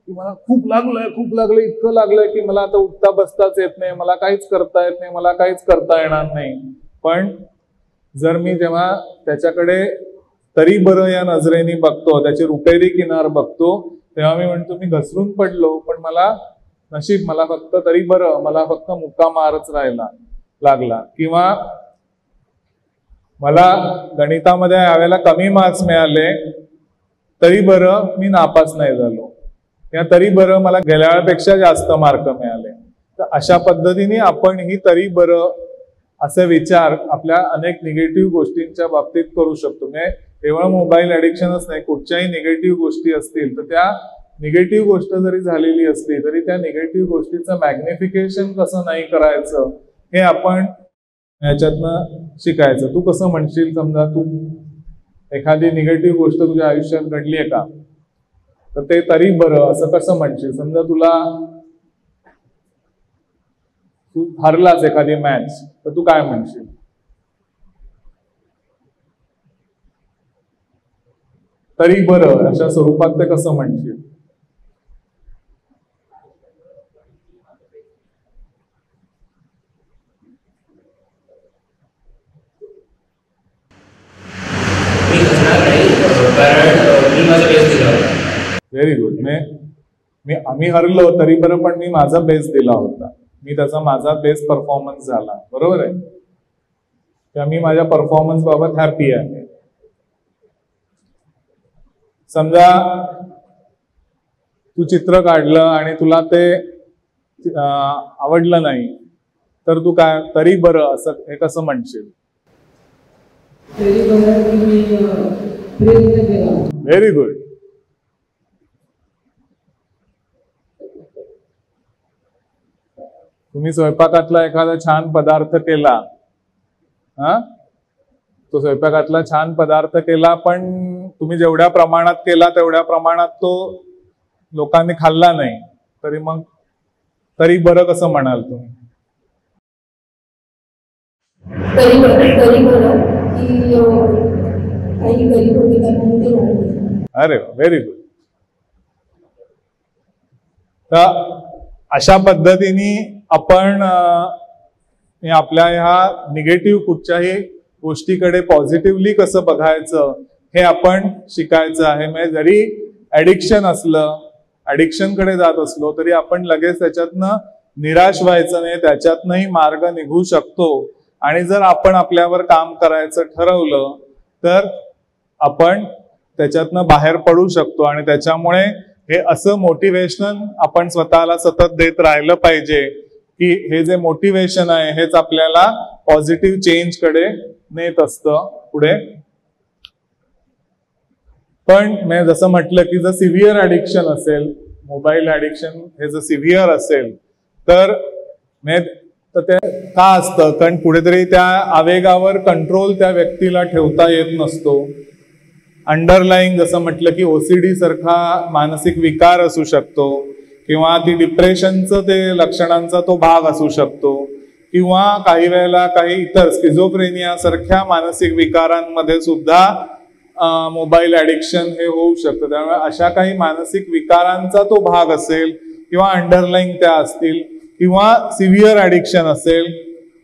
की मला खूप लागलंय, इतकं लागलंय की मला आता उठता बसताच येत नाही, मला काहीच करता येत नाही, मला काहीच करता येणार नाही. पण जर मी जेव्हा त्याच्याकडे तरी बरं या नजरेने बघतो, त्याची रुपेरी किनार बघतो, तेव्हा मी म्हणतो मी घसरून पडलो, पण मला नशीब, मला फक्त तरी बरं, मला फक्त मुक्का मारच राहायला लागला. किंवा मला गणितामध्ये यावेळेला कमी मार्क्स मिळाले, तरी बरं मी नापास नाही झालो, या तरी बरं मला गेल्या वेळेपेक्षा जास्त मार्क मिळाले. तर अशा पद्धतीने आपण ही तरी बरं असे विचार आपल्या अनेक निगेटिव्ह गोष्टींच्या बाबतीत करू शकतो. म्हणजे केवळ मोबाईल ऍडिक्शनच नाही, कुठच्याही निगेटिव्ह गोष्टी असतील तर त्या निगेटिव्ह गोष्ट जरी झालेली असली तरी त्या निगेटिव्ह गोष्टीचं मॅग्निफिकेशन कसं नाही करायचं हे आपण याच्यातनं शिकायचं. तू कसं म्हणशील, समजा तू एखादी निगेटिव्ह गोष्ट तुझ्या आयुष्यात घडली आहे का, तर ते तरी बरं असं कसं म्हणशील. समजा तू हरलास एखादी मॅच, तर तू काय म्हणशील. तरी बरं अशा स्वरूपात ते कसं म्हणशील. Very good. आम्ही हरलो तरी बरं, पण मी माझा बेस्ट दिला होता, मी त्याचा माझा बेस्ट परफॉर्मन्स झाला. बरोबर आहे, तेव्हा मी माझ्या परफॉर्मन्स बाबत हॅपी आहे. समजा तू चित्र काढलं आणि तुला ते आवडलं नाही, तर तू काय तरी बरं असं हे कसं म्हणशील. Very good. तुम्ही स्वयंपाकातला एखादा छान पदार्थ केला, तो स्वयंपाकातला छान पदार्थ केला, पण तुम्ही जेवढ्या प्रमाणात केला तेवढ्या प्रमाणात तो लोकांनी खाल्ला नाही, तरी मग तरी बरं कसं म्हणाल तुम्ही. अरे व्हेरी गुड. तर अशा पद्धतीने आपण आपल्या ह्या निगेटिव्ह कुठच्याही गोष्टीकडे पॉझिटिव्हली कसं बघायचं हे आपण शिकायचं आहे. म्हणजे जरी ऍडिक्शन असलं, ऍडिक्शनकडे जात असलो तरी आपण लगेच त्याच्यातनं निराश व्हायचं नाही, त्याच्यातनंही मार्ग निघू शकतो. आणि जर आपण आपल्यावर काम करायचं ठरवलं तर आपण त्याच्यातनं बाहेर पडू शकतो. आणि त्याच्यामुळे हे असं मोटिवेशन आपण स्वतःला सतत देत राहिलं पाहिजे की हे जे मोटिवेशन आहे हेच आपल्याला पॉझिटिव्ह चेंज कडे नेत असतं पुढे. पण मी जसं म्हटलं की जर सिव्हिअर ऍडिक्शन असेल, मोबाईल ऍडिक्शन हे जर सिव्हिअर असेल, तर ते का असतं, कारण कुठेतरी त्या आवेगावर कंट्रोल त्या व्यक्तीला ठेवता येत नसतो. अंडरलाईंग जसं म्हटलं की OCD सारखा मानसिक विकार असू शकतो, किंवा ती डिप्रेशनचं ते लक्षणांचा तो भाग असू शकतो, किंवा काही वेळेला काही इतर स्किझोफ्रेनिया सारख्या मानसिक विकारांमध्ये सुद्धा मोबाईल ॲडिक्शन हे होऊ शकतं. त्यामुळे अशा काही मानसिक विकारांचा तो भाग असेल, किंवा अंडरलाईंग त्या असतील, किंवा सिव्हिअर ॲडिक्शन असेल.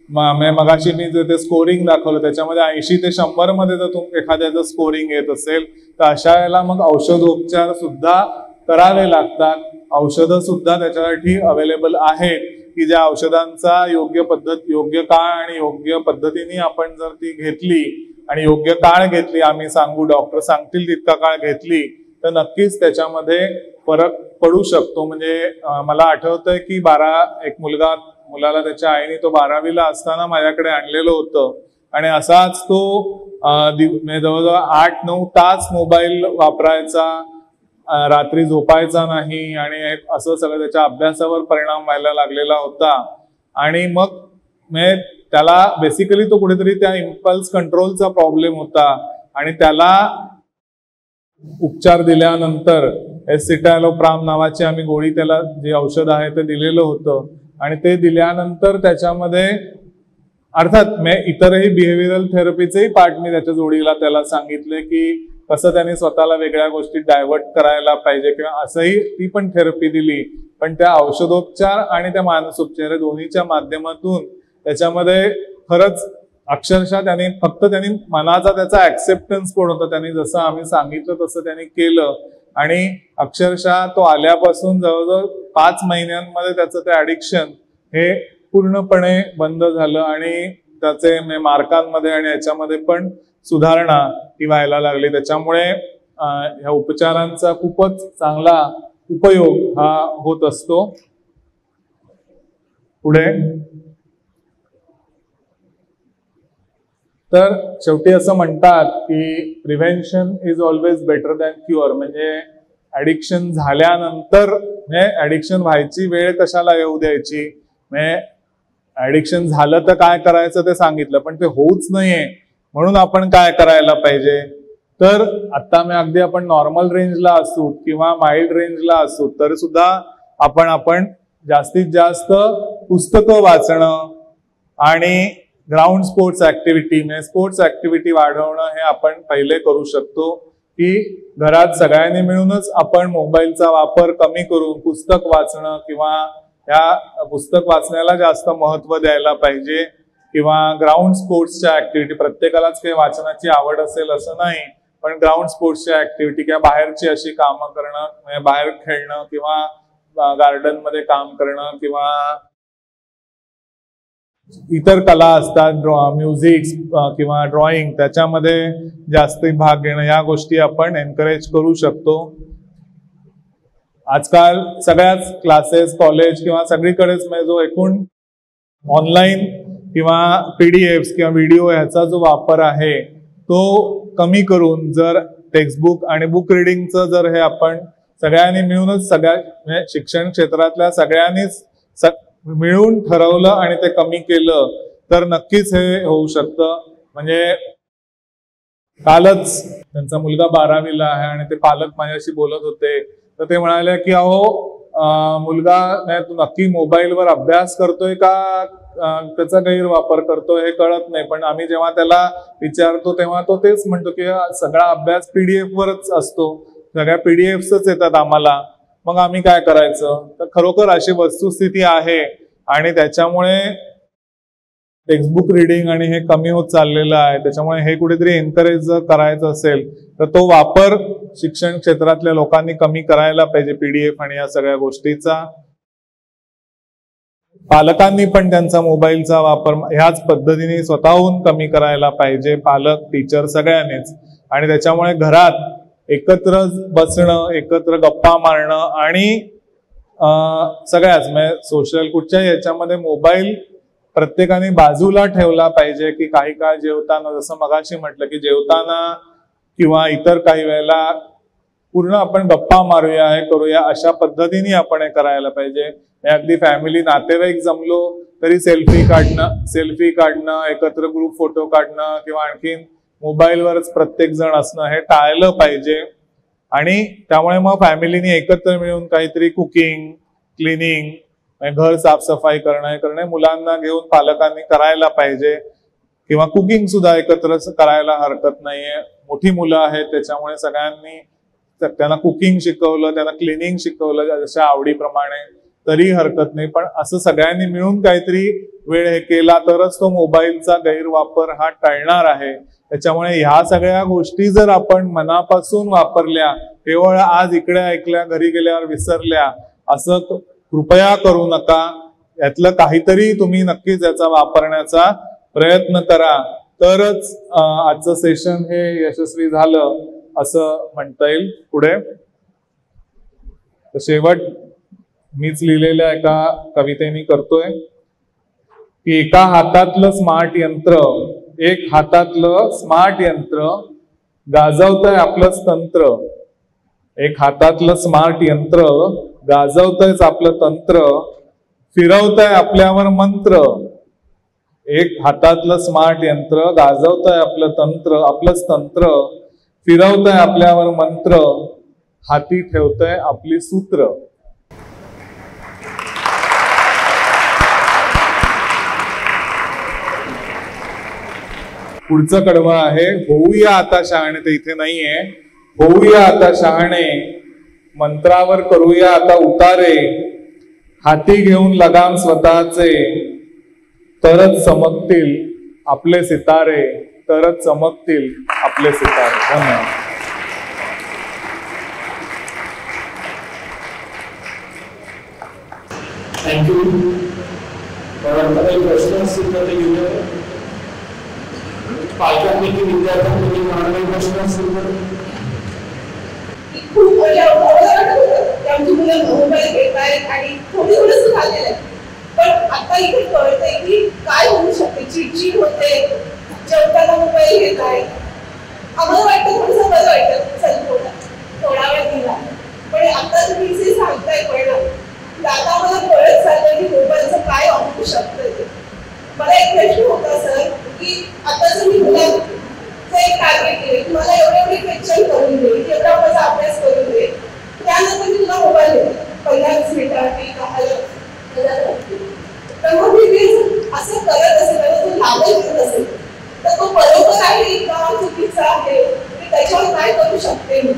मगाशी मी जे ते स्कोरिंग दाखवलं त्याच्यामध्ये 80 ते 100 मध्ये जर एखाद्याचं स्कोरिंग येत असेल तर अशा वेळेला मग औषधोपचार सुद्धा करावे लागतात. औषधं सुद्धा त्याच्यासाठी अवेलेबल आहेत की ज्या औषधांचा योग्य काळ आणि योग्य पद्धतीने आपण जर ती घेतली आणि योग्य काळ घेतली, आम्ही सांगू डॉक्टर सांगतील तितका काळ घेतली, तर नक्कीच त्याच्यामध्ये फरक पडू शकतो. म्हणजे मला आठवतंय की एक मुलाला त्याच्या आईने तो 12वीला असताना माझ्याकडे आणलेलं होतं, आणि असाच तो जवळजवळ 8-9 तास मोबाईल वापरायचा, रात्री झोपायचा नाही, आणि असं सगळं त्याच्या अभ्यासावर परिणाम व्हायला लागलेला होता. आणि मग त्याला बेसिकली तो कुठेतरी त्या इम्पल्स कंट्रोलचा प्रॉब्लेम होता, आणि त्याला उपचार दिल्यानंतर एसिटालोप्राम नावाची आम्ही गोळी, त्याला जे औषध आहे ते दिलेलं होतं, आणि ते दिल्यानंतर त्याच्यामध्ये अर्थात इतरही बिहेव्हिअरल थेरपीचेही पार्ट मी त्याच्या जोडीला त्याला सांगितले की कसं त्याने स्वतःला वेगळ्या गोष्टी डायव्हर्ट करायला पाहिजे, किंवा असंही ती पण थेरपी दिली. पण त्या औषधोपचार आणि त्या मानसोपचार दोन्हीच्या माध्यमातून त्याच्यामध्ये खरंच अक्षरशः त्यांनी मनाचा त्याचा ऍक्सेप्टन्स पण होता. त्यांनी जसं आम्ही सांगितलं तसं त्यांनी केलं, आणि अक्षरशः तो आल्यापासून जवळजवळ 5 महिन्यांमध्ये त्याचं ते ॲडिक्शन हे पूर्णपणे बंद झालं, आणि त्याचे मार्कांमध्ये आणि याच्यामध्ये पण सुधारणा ही व्हायला लागली. त्याच्यामुळे ह्या उपचारांचा खूपच चांगला उपयोग हा होत असतो. पुढे तर शेवटी असं म्हणतात की prevention is always better than cure. म्हणजे ऍडिक्शन झाल्यानंतर ऍडिक्शन व्हायची वेळ कशाला येऊ द्यायची. ऍडिक्शन झालं तर काय करायचं ते सांगितलं, पण ते होऊच नाहीये म्हणून आपण काय करायला पाहिजे. तर आता अगदी आपण नॉर्मल रेंजला असू किंवा माइल्ड रेंजला असू तरी सुद्धा आपण जास्तीत जास्त पुस्तकं वाचणं आणि ground sports activity sports activity वाढवणं हे आपण पहिले करू शकतो. की घरात सगळ्यांनी मिळूनच आपण मोबाईलचा वापर कमी करून पुस्तक वाचणं किंवा या पुस्तक वाचण्याला जास्त महत्व द्यायला पाहिजे. किंवा ग्राउंड स्पोर्ट्सच्या ऍक्टिव्हिटी, प्रत्येकालाच काही वाचनाची आवड असेल असं नाही, पण ग्राउंड स्पोर्ट्सच्या ऍक्टिव्हिटी किंवा बाहेरची अशी कामं करणं, म्हणजे बाहेर खेळणं किंवा गार्डन मध्ये काम करणं किंवा इतर कला असतात, म्युझिक किंवा ड्रॉइंग, त्याच्यामध्ये जास्त भाग घेणं, या गोष्टी आपण एनकरेज करू शकतो. आजकाल सगळ्याच क्लासेस, कॉलेज किंवा सगळीकडेच जो एकूण ऑनलाईन किंवा PDF किंवा व्हिडिओ ह्याचा जो वापर आहे तो कमी करून जर टेक्स्टबुक आणि बुक रिडिंगचं जर हे आपण सगळ्यांनी मिळूनच म्हणजे शिक्षण क्षेत्रातल्या सगळ्यांनीच मिळून ठरवलं आणि ते कमी केलं तर नक्कीच हे होऊ शकतं. म्हणजे कालच त्यांचा मुलगा 12वीला आहे आणि ते पालक माझ्याशी बोलत होते, तर ते म्हणाले की अहो मुलगा तू नक्की मोबाईलवर अभ्यास करतोय का त्याचा गैरवापर करतोय हे कळत नाही. पण आम्ही जेव्हा त्याला विचारतो तेव्हा तो तेच म्हणतो की सगळा अभ्यास PDF वरच असतो, सगळ्या PDFच येतात आम्हाला, मग आम्ही काय करायचं. तर खरोखर अशी वस्तुस्थिती आहे आणि त्याच्यामुळे टेक्स्टबुक रिडिंग आणि हे कमी होत चाललेलं आहे. त्याच्यामुळे हे कुठेतरी एनकरेज जर करायचं असेल तर तो वापर शिक्षण क्षेत्रातल्या लोकांनी कमी करायला पाहिजे PDF आणि या सगळ्या गोष्टीचा. पालकांनी पण त्यांचा मोबाईलचा वापर ह्याच पद्धतीने स्वतःहून कमी करायला पाहिजे, पालक, टीचर सगळ्यांनीच. आणि त्याच्यामुळे घरात एकत्र बसणं, एकत्र गप्पा मारणं आणि सगळ्याच म्हणजे सोशल कुठच्याही याच्यामध्ये मोबाईल प्रत्येकाने बाजूला ठेवला पाहिजे. की काही काळ जेवताना, जसं मगाशी म्हटलं की जेवताना किंवा इतर काही वेळेला पूर्ण आपण गप्पा मारूया, हे करूया, अशा पद्धतीने आपण हे करायला पाहिजे. अगदी फॅमिली नातेवाईक जमलो तरी सेल्फी काढणं, एकत्र ग्रुप फोटो काढणं किंवा आणखीन मोबाईलवरच प्रत्येक जण असणं हे टाळलं पाहिजे. आणि त्यामुळे मग फॅमिलीने एकत्र मिळून काहीतरी कुकिंग, क्लिनिंग, घर साफसफाई करणं मुलांना घेऊन पालकांनी करायला पाहिजे. किंवा कुकिंग सुद्धा एकत्र करायला हरकत नाहीये. मोठी मुलं आहेत त्याच्यामुळे सगळ्यांनी त्यांना कुकिंग शिकवलं, त्यांना क्लिनिंग शिकवलं जशा आवडीप्रमाणे तरी हरकत नाही. पण असं सगळ्यांनी मिळून काहीतरी वेळ हे केला तरच तो मोबाईलचा गैरवापर हा टळणार आहे. त्याच्यामुळे ह्या सगळ्या गोष्टी जर आपण मनापासून वापरल्या, केवळ आज इकडे ऐकल्या घरी गेल्यावर विसरल्या असं कृपया करू नका. यातलं काहीतरी तुम्ही नक्कीच याचा वापरण्याचा प्रयत्न करा, तरच आजचं सेशन हे यशस्वी झालं असं म्हणता येईल. पुढे शेवट मीच लिहिलेल्या एका कवितेने करतोय की एक हातातलं स्मार्ट यंत्र गाजवतंय आपलंच तंत्र. एक हातातलं स्मार्ट यंत्र गाजवतंयच आपलं तंत्र, फिरवतंय आपल्यावर मंत्र. एक हातातलं स्मार्ट यंत्र गाजवतंय आपलंच तंत्र, फिरवतंय आपल्यावर मंत्र, हाती ठेवतंय आपली सूत्र. पुढचं कडवं आहे होऊया आता शहाणे. ते इथे नाहीये. होऊया आता शहाणे, मंत्रावर करूया आता उतारे, हाती घेऊन लगाम स्वतःचे, तरच चमकतील आपले सितारे, तरच चमकतील आपले सितारे. धन्यवाद. थँक्यू. काही प्रश्न असतील तर ते घेऊया. पालकांपैकी विद्यार्थ्यांपैकी काही प्रश्न असतील तर. खूप आमची मुलं मोबाईल घेत आहेत आणि थोडी झालेलं आहे. पण आता इथे कळतंय की काय होऊ शकते. चिडचिड होते, जेवताना मोबाईल घेत आहेत. आम्हाला वाटतं थोडंसं बरं वाटतं, चल थोडा वेळ दिला. पण आता तुम्ही जे सांगताय कळलं, आता आम्हाला कळत चाललंय की मोबाईलचं काय होऊ शकतं ते. मला एक प्रश्न होता सर की आता जर मी मुलांचं एक टार्गेट केले की मला एवढे क्वेश्चन करून दे, एवढा माझा अभ्यास करून दे, त्यानंतर मी तुला मोबाईल देते 15 मिनिटांसाठी. तर मग मी असं करत असेल तर तो लागत असेल तर तो बरोबर आहे का चुकीचा आहे, त्याच्यावर काय करू शकते मी.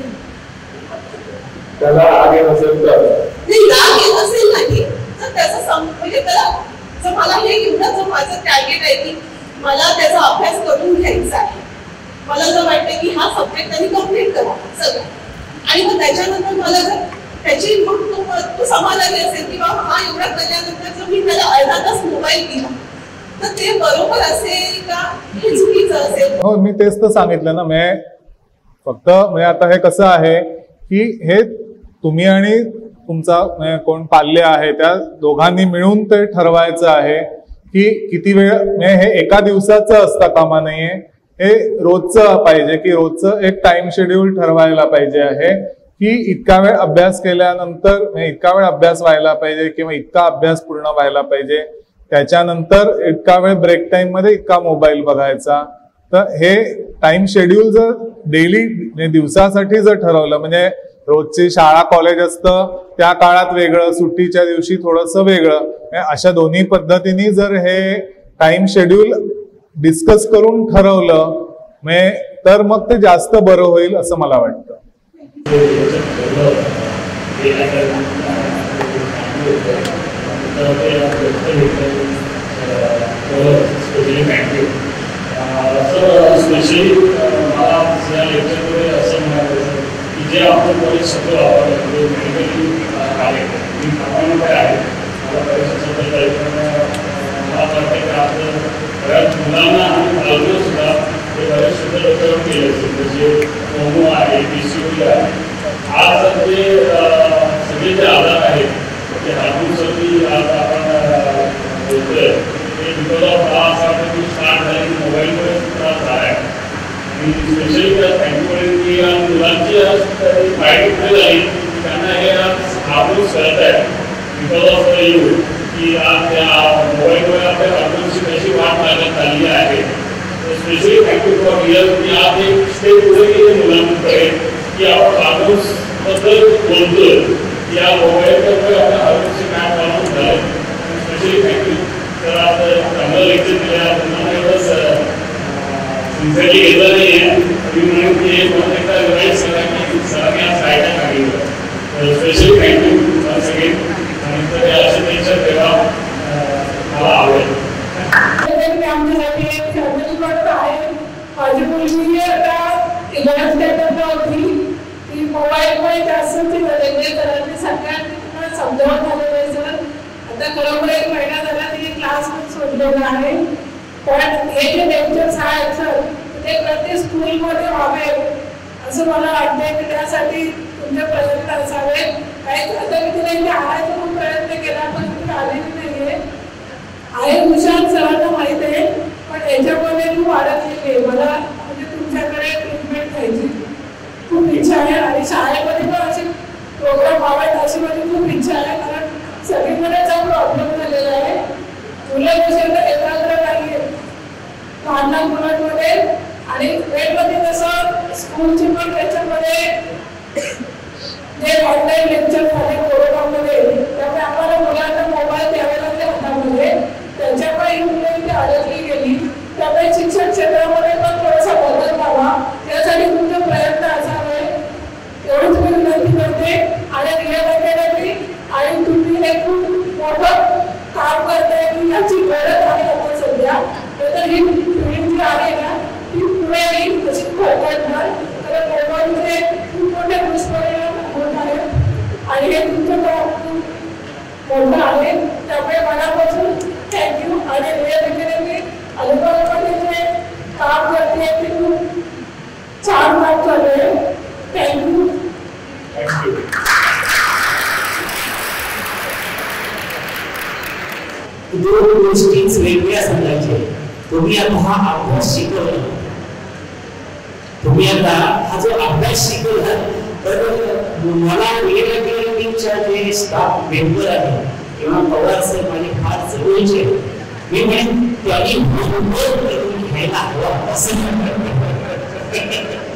त्याला आगे नसेल तर राग येत असेल नाही तर त्याचा म्हणजे त्याला जर मला हे एवढं जर माझं टार्गेट आहे की मला त्याचा अभ्यास करून घ्यायचा आहे, मला जर वाटतं की हा सब्जेक्ट त्यांनी कम्प्लीट करावा सगळं, आणि मग त्याच्यानंतर मला जर त्याची मग तो समाधानी असेल की बाबा हा एवढा केल्यानंतर जर मी त्याला अर्धा तास मोबाईल दिला तर ते बरोबर असेल का हे चुकीचं असेल. हो, मी तेच तर सांगितलं ना. मी फक्त म्हणजे आता हे कसं आहे की हे तुम्ही आणि तुमचा कोण पाल्य आहे त्या दोघांनी मिळून ते ठरवायचं आहे की किती वेळ. हे एका दिवसाचं असता कामा नाहीये, हे रोजचं पाहिजे की रोजचं एक टाइम शेड्यूल ठरवायला पाहिजे आहे की इतका वेळ अभ्यास केल्यानंतर इतका वेळ अभ्यास व्हायला पाहिजे किंवा इतका अभ्यास पूर्ण व्हायला पाहिजे, त्याच्यानंतर इतका वेळ ब्रेक टाइम मध्ये इतका मोबाईल बघायचा. तर हे टाइम शेड्यूल जर डेली दिवसासाठी जर ठरवलं, म्हणजे रोजची शाळा कॉलेज असतं त्या काळात वेगळं, सुट्टीच्या दिवशी थोडंसं वेगळं, अशा दोन्ही पद्धतीने जर हे टाइम शेड्यूल डिस्कस करून ठरवलं तर मग ते जास्त बरं होईल असं मला वाटतं. जे आपण बरेच शब्द वापरले मेडिकली आहे मला वाटतं की आपलं बऱ्याच मुलांना आणि मुलांना सुद्धा हे बरेच शब्द डोक्यावर केले असेल, म्हणजे होमो आहे, PCOD आहे. आज ते सगळे जे आजार आहेत ते हार्मोनसाठी आज आपण बोलतोय ते बिकॉज ऑफ स्टार्ट झाले की मोबाईलमुळे त्रास झाला आहे. आणि स्पेशली त्या अँटीबॉडी मुलांची माहिती पुढे झाली त्यांना हे हार्मोन्स करत आहेत बिकॉज ऑफ द यूथ की आज त्या मोबाईलमुळे आपल्या हार्मोन्सची कशी वाढ लागत चालली आहे. स्पेशली थँक्यू फॉर रिअल की आज एक स्टेप पुढे गेले मुलांकडे की आपण हार्मोन्स बद्दल बोलतोय. या मोबाईलमुळे आपल्या हार्मोन्सची काय प्रॉब्लेम झाले. Specially thank you. तर आज चांगलं लेक्चर दिलं तुम्हाला एवढंच सिन्सिअरली घेतलं नाही आहे म्हणून की एकदा रिवाईज करा की सरांनी आज काय काय सांगितलं. Specially thank you once again. आणि तर हे असे लेक्चर तेव्हा मला आवडेल. आमच्यासाठी एक फॅमिली गोष्ट आहे. माझी मुलगी आता 11th स्टँडर्डला होती. ती मोबाईलमुळे जास्त सगळ्यांनी तुम्हाला समजावून झालेलं आहे सर. आता खरोखर 1 महिना झाला तिने क्लास पण सोडलेला आहे. पण हे जे लेक्चर्स आहेत सर ते प्रत्येक स्कूलमध्ये व्हावे असं मला वाटतंय की त्यासाठी तुमचे प्रयत्न असावेत. काही आता मी तिला इथे आणायचा खूप प्रयत्न केला पण ती आलेली नाहीये. आहे हुशार सरांना माहित आहे पण याच्यामध्ये खूप अडकलेली आहे. मला म्हणजे तुमच्याकडे ट्रीटमेंट घ्यायची खूप इच्छा आहे आणि शाळेमध्ये पण असे प्रोग्राम व्हावेत अशी माझी खूप इच्छा आहे. कारण सगळीकडेचा प्रॉब्लेम झालेला आहे. मुलं कशी एकाग्र नाही आहेत लहान लहान मुलांमध्ये आणि वेळमध्ये कसं स्कूलची पण त्याच्यामध्ये जे ऑनलाईन लेक्चर झाले कोरोनामध्ये त्यामुळे आम्हाला मुलांना मोबाईल द्यावे लागले हातामध्ये. त्याच्यामुळे ही मुलं इथे अडकली गेली. त्यामुळे शिक्षण क्षेत्रामध्ये पण थोडासा बदल व्हावा यासाठी तुमचे प्रयत्न असावे एवढंच मी विनंती करते. आणि रिअल अकॅडमी आणि तुम्ही हे खूप मोठं काम करताय की याची गरज आहे आता सध्या. तर ही पिढी जी आहे ना ती पुढे येईल तशी फरकणार. कारण मोबाईलचे खूप मोठे दुष्परिणाम होत आहेत आणि हे तुमचं काम खूप मोठं आहे. त्यामुळे मनापासून थँक्यू. आणि रिअल अकॅडमी अलिबागमध्ये जे काम करते ते खूप छान काम चालू आहे. थँक्यू. थँक्यू. दोन गोष्टीच वेगळ्या सांगायच्या. तुम्ही आता हा अभ्यास शिकवला. तुम्ही आता हा जो अभ्यास शिकवला तर मला रिअल अकॅडमीच्या जे स्टाफ मेंबर आहे किंवा पवार सर माझे फार जवळचे मी म्हणेन त्यांनी होमवर्क करून घ्यायला हवा असं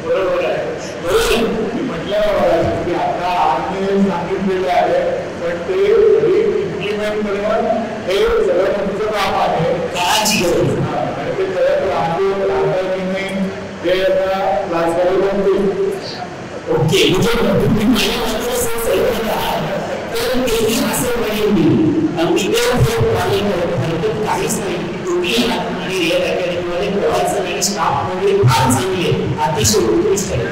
बरोबर आहे. बरोबर म्हटलं की आता आम्ही सांगितलेलं आहे पण ते इम्प्लिमेंट करणं हे सगळं तुमचं काम आहे. काळाची गरज आणि ते करत राहतो की नाही ते आता क्लासमध्ये बनतील. ओके म्हणजे माझ्या तर तेही असं म्हणेन मी काहीच नाही. तुम्ही आणि रिअल अकॅडमीमध्ये प्रवासन आणि स्टाफ म्हणजे फार चांगले अतिशय उत्कृष्ट आहे.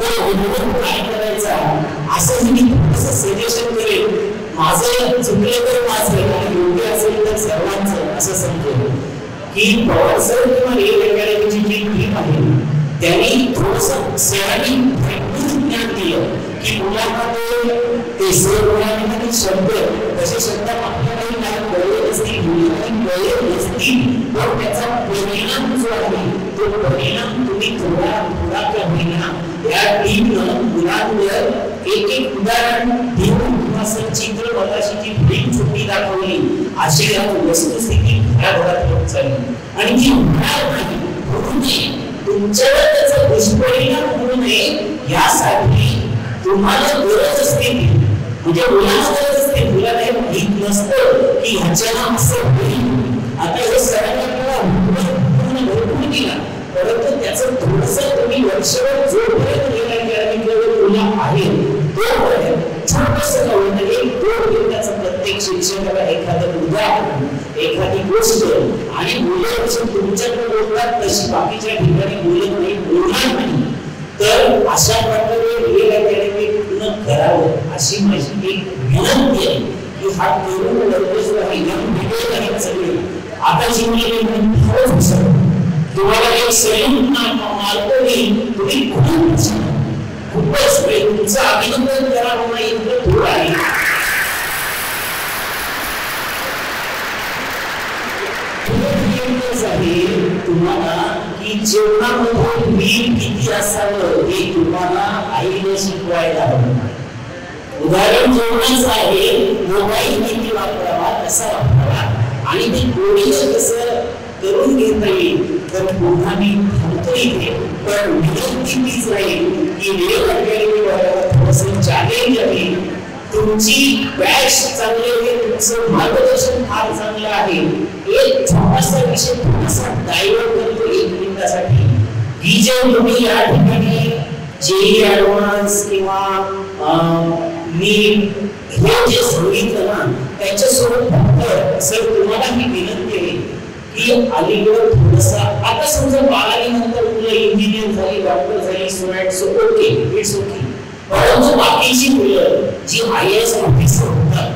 तर होमवर्क काय करायचा असं मी थोडंसं सजेशन करेन. माझं चुकलं तर माझं आणि योग्य असेल तर सर्वांचं असं समजेल की पवार सर किंवा रिअल अकॅडमीची जी टीम आहे त्यांनी थोडंसं सरांनी ज्ञान दिलं की मुलांमध्ये ते सर मुलांमध्ये शब्द तसे शब्द आपल्यालाही नाही कळले नसतील मुलांनी कळले नसतील पण त्याचा परिणाम जो आहे तो परिणाम तुम्ही थोडा का होईना या टीमनं मुलांवर एक उदाहरण देऊन किंवा सचित्र मताशी जी फिल्म छोटी दाखवली अशी या वस्तुस्थिती घराघरात होत चालली आणि ती होणार नाही होऊ नये. तुमच्यावर त्याचा दुष्परिणाम होऊ नये यासाठी तुम्हाला गरज असते म्हणजे मुलांना गरज असते. मुलाला हे माहीत नसतं की ह्याच्यानं असं होईल. आता हे सरांना पूर्ण भरपूर दिला परंतु त्याचं थोडंसं तुम्ही वर्षभर जोपर्यंत मुलं आहे तोपर्यंत छोटंसं नव्हतं एक 2 मिनिटाचं प्रत्येक शिक्षकाला एखादं उदाहरण एखादी गोष्ट आणि मुलं तुमच्याकडे बोलतात तशी बाकीच्या ठिकाणी बोलत नाही बोलणार नाही. तर अशा प्रकारे रिअल अकॅडमी पूर्ण करावं अशी माझी एक विनंती आहे की हा तरुण वर्ग जो आहे या सगळे आता जी मुलं तुम्हाला एक सैनिक मार्ग देईल तुम्ही खूपच तुमचं अभिनंदन करावं नाही इतकं थोडं आहे. तुम्हाला की की जेवणामध्ये मीठ किती असावं हे तुम्हाला आईने शिकवायला हवं. उदाहरण जेवणाचं आहे, मोबाईल किती वापरावा, कसा वापरावा आणि ते गोडीनं कसं करून घेता येईल. तर पुन्हा मी थांबतो इथे, पण विनंती तीच राहील की रिअल अकॅडमीवर थोडंसं चॅलेंज आहे. तुमची बॅच चांगली आहे, तुमचं मार्गदर्शन फार चांगलं आहे. एक छोटासा विषय थोडासा डायव्हर्ट करतो 1 मिनिटासाठी. ही जे तुम्ही या ठिकाणी जेई ॲडव्हान्स किंवा नीट हे जे सांगितलं ना, त्याच्यासोबत फक्त सर तुम्हाला मी विनंती आहे की अलीकडे थोडंसं, आता समजा 12वी नंतर मुलं इंजिनियर झाली, डॉक्टर झाली, सो ओके, इट्स ओके. परंतु बाकीची मुलं जी IAS ऑफिसर होतात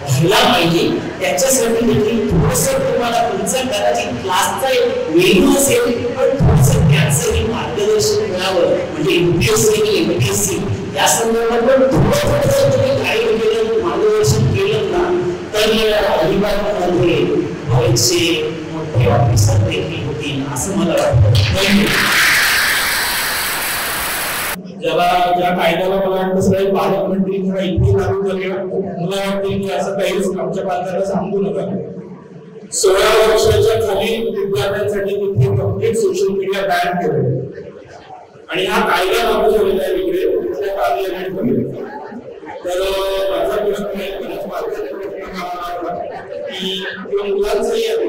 व्हायला पाहिजे, त्याच्यासाठी देखील थोडंसं तुम्हाला तुमचा कदाचित क्लासचा एक मेनू असेल, पण थोडंसं त्याचंही मार्गदर्शन मिळावं. म्हणजे UPSC आणि MPSC या संदर्भात पण थोडं जर तुम्ही गाईड केलं, मार्गदर्शन केलं ना, तर अलिबागमध्ये बरेचसे मोठे ऑफिसर देखील होतील असं मला वाटतं. ज्या कायद्याला मला वाटतं सगळे पालकमंत्री किंवा इतके लागू झाले, मला वाटते की असं काहीच आमच्या पालकांना सांगू नका. 16 वर्षाच्या खाली विद्यार्थ्यांसाठी तिथे कंप्लीट सोशल मीडिया बॅन केलं आणि हा कायदा लागू झालेला आहे इकडे तिथल्या पार्लमेंटमध्ये. तर माझा प्रश्न आहे की मुलांचाही आहे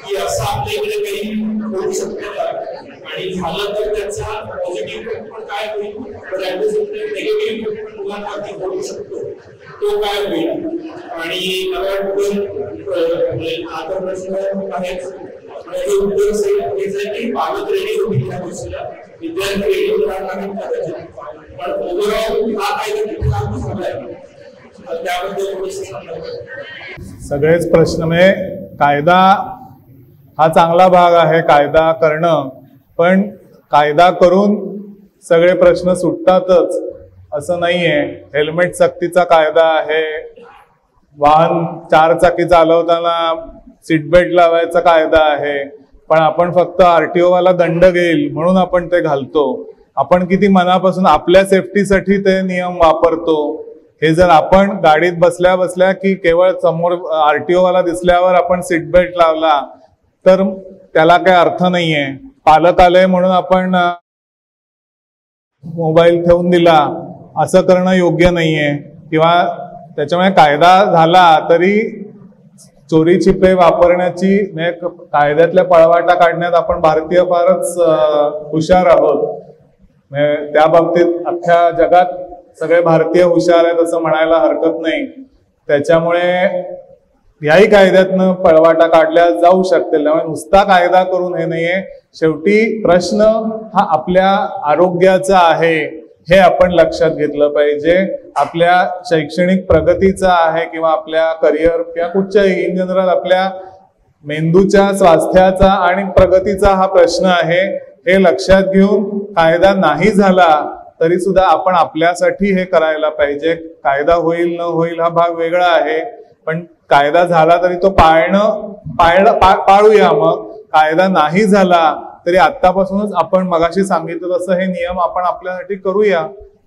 की असं आपल्या इकडे काही होऊ शकतं का, आणि झालं तर त्याचा पॉझिटिव्ह पण काय होईल, तर नेगेटिव्ह इफेक्ट पण मुलांवरती होऊ शकतो, तो काय होईल. आणि मला वाटतं आता प्रश्न आहेच, हे उत्तर की पालक रेडी होईल त्या गोष्टीला, विद्यार्थी रेडी राहणार कदाचित, पण ओव्हरऑल हा कायदा किती लागू झालाय त्याबद्दल थोडंसं सांगा. सगळेच प्रश्न म्हणजे कायदा हा चांगला भाग आहे कायदा करणं, पण कायदा करून सगळे प्रश्न सुटतातच असं नाहीये. हेल्मेट सक्तीचा कायदा आहे, वाहन 4 चाकी चालवताना सीट बेल्ट लावायचा कायदा आहे, पण आपण फक्त RTO वाला दंड घेईल म्हणून आपण ते घालतो. आपण किती मनापासून आपल्या सेफ्टीसाठी ते नियम वापरतो. हे जर आपण गाडीत बसल्या बसल्या की केवळ समोर RTO वाला दिसल्यावर आपण सीट बेल्ट लावला तर त्याला काही अर्थ नाहीये. पालक आले म्हणून आपण मोबाईल ठेवून दिला असं करणं योग्य नाहीये. किंवा त्याच्यामुळे कायदा झाला तरी चोरी छिपे वापरण्याची कायद्यातल्या पळवाटा काढण्यात आपण भारतीय फारच हुशार आहोत. त्या बाबतीत अख्ख्या जगात सगळे भारतीय हुशार आहेत असं म्हणायला हरकत नाही. त्याच्यामुळे याही कायद्यातनं पळवाटा काढल्या जाऊ शकते. त्यामुळे नुसता कायदा करून हे नाहीये. शेवटी प्रश्न हा आपल्या आरोग्याचा आहे हे आपण लक्षात घेतलं पाहिजे. आपल्या शैक्षणिक प्रगतीचा आहे किंवा आपल्या करिअर किंवा कुठच्याही इन जनरल आपल्या मेंदूच्या स्वास्थ्याचा आणि प्रगतीचा हा प्रश्न आहे. हे लक्षात घेऊन कायदा नाही झाला तरी सुद्धा आपण आपल्यासाठी हे करायला पाहिजे. कायदा होईल न होईल हा भाग वेगळा आहे, पण कायदा झाला तरी तो पाळूया. मग कायदा नाही झाला तरी आतापासूनच आपण मगाशी सांगितलं तसं हे नियम आपण आपल्यासाठी करूया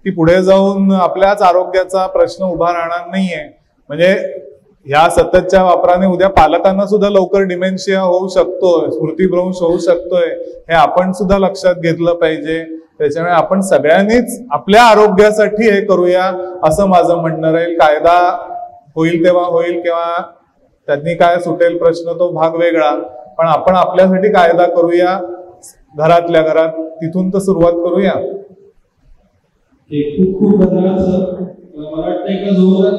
की पुढे जाऊन आपल्याच आरोग्याचा प्रश्न उभा राहणार नाहीये. म्हणजे ह्या सततच्या वापराने उद्या पालकांना सुद्धा लवकर डिमेन्शिया होऊ शकतोय, स्मृतिभ्रंश होऊ शकतोय, हे आपण सुद्धा लक्षात घेतलं पाहिजे. त्याच्यामुळे आपण सगळ्यांनीच आपल्या आरोग्यासाठी हे करूया असं माझं म्हणणं राहील. कायदा होईल तेव्हा होईल किंवा त्यांनी काय सुटेल प्रश्न तो भाग वेगळा, पण आपण आपल्यासाठी कायदा करूया घरातल्या घरात. तिथून तर सुरुवात करूया. खूप खूप धन्यवाद सर. मला वाटतं एका जोरदार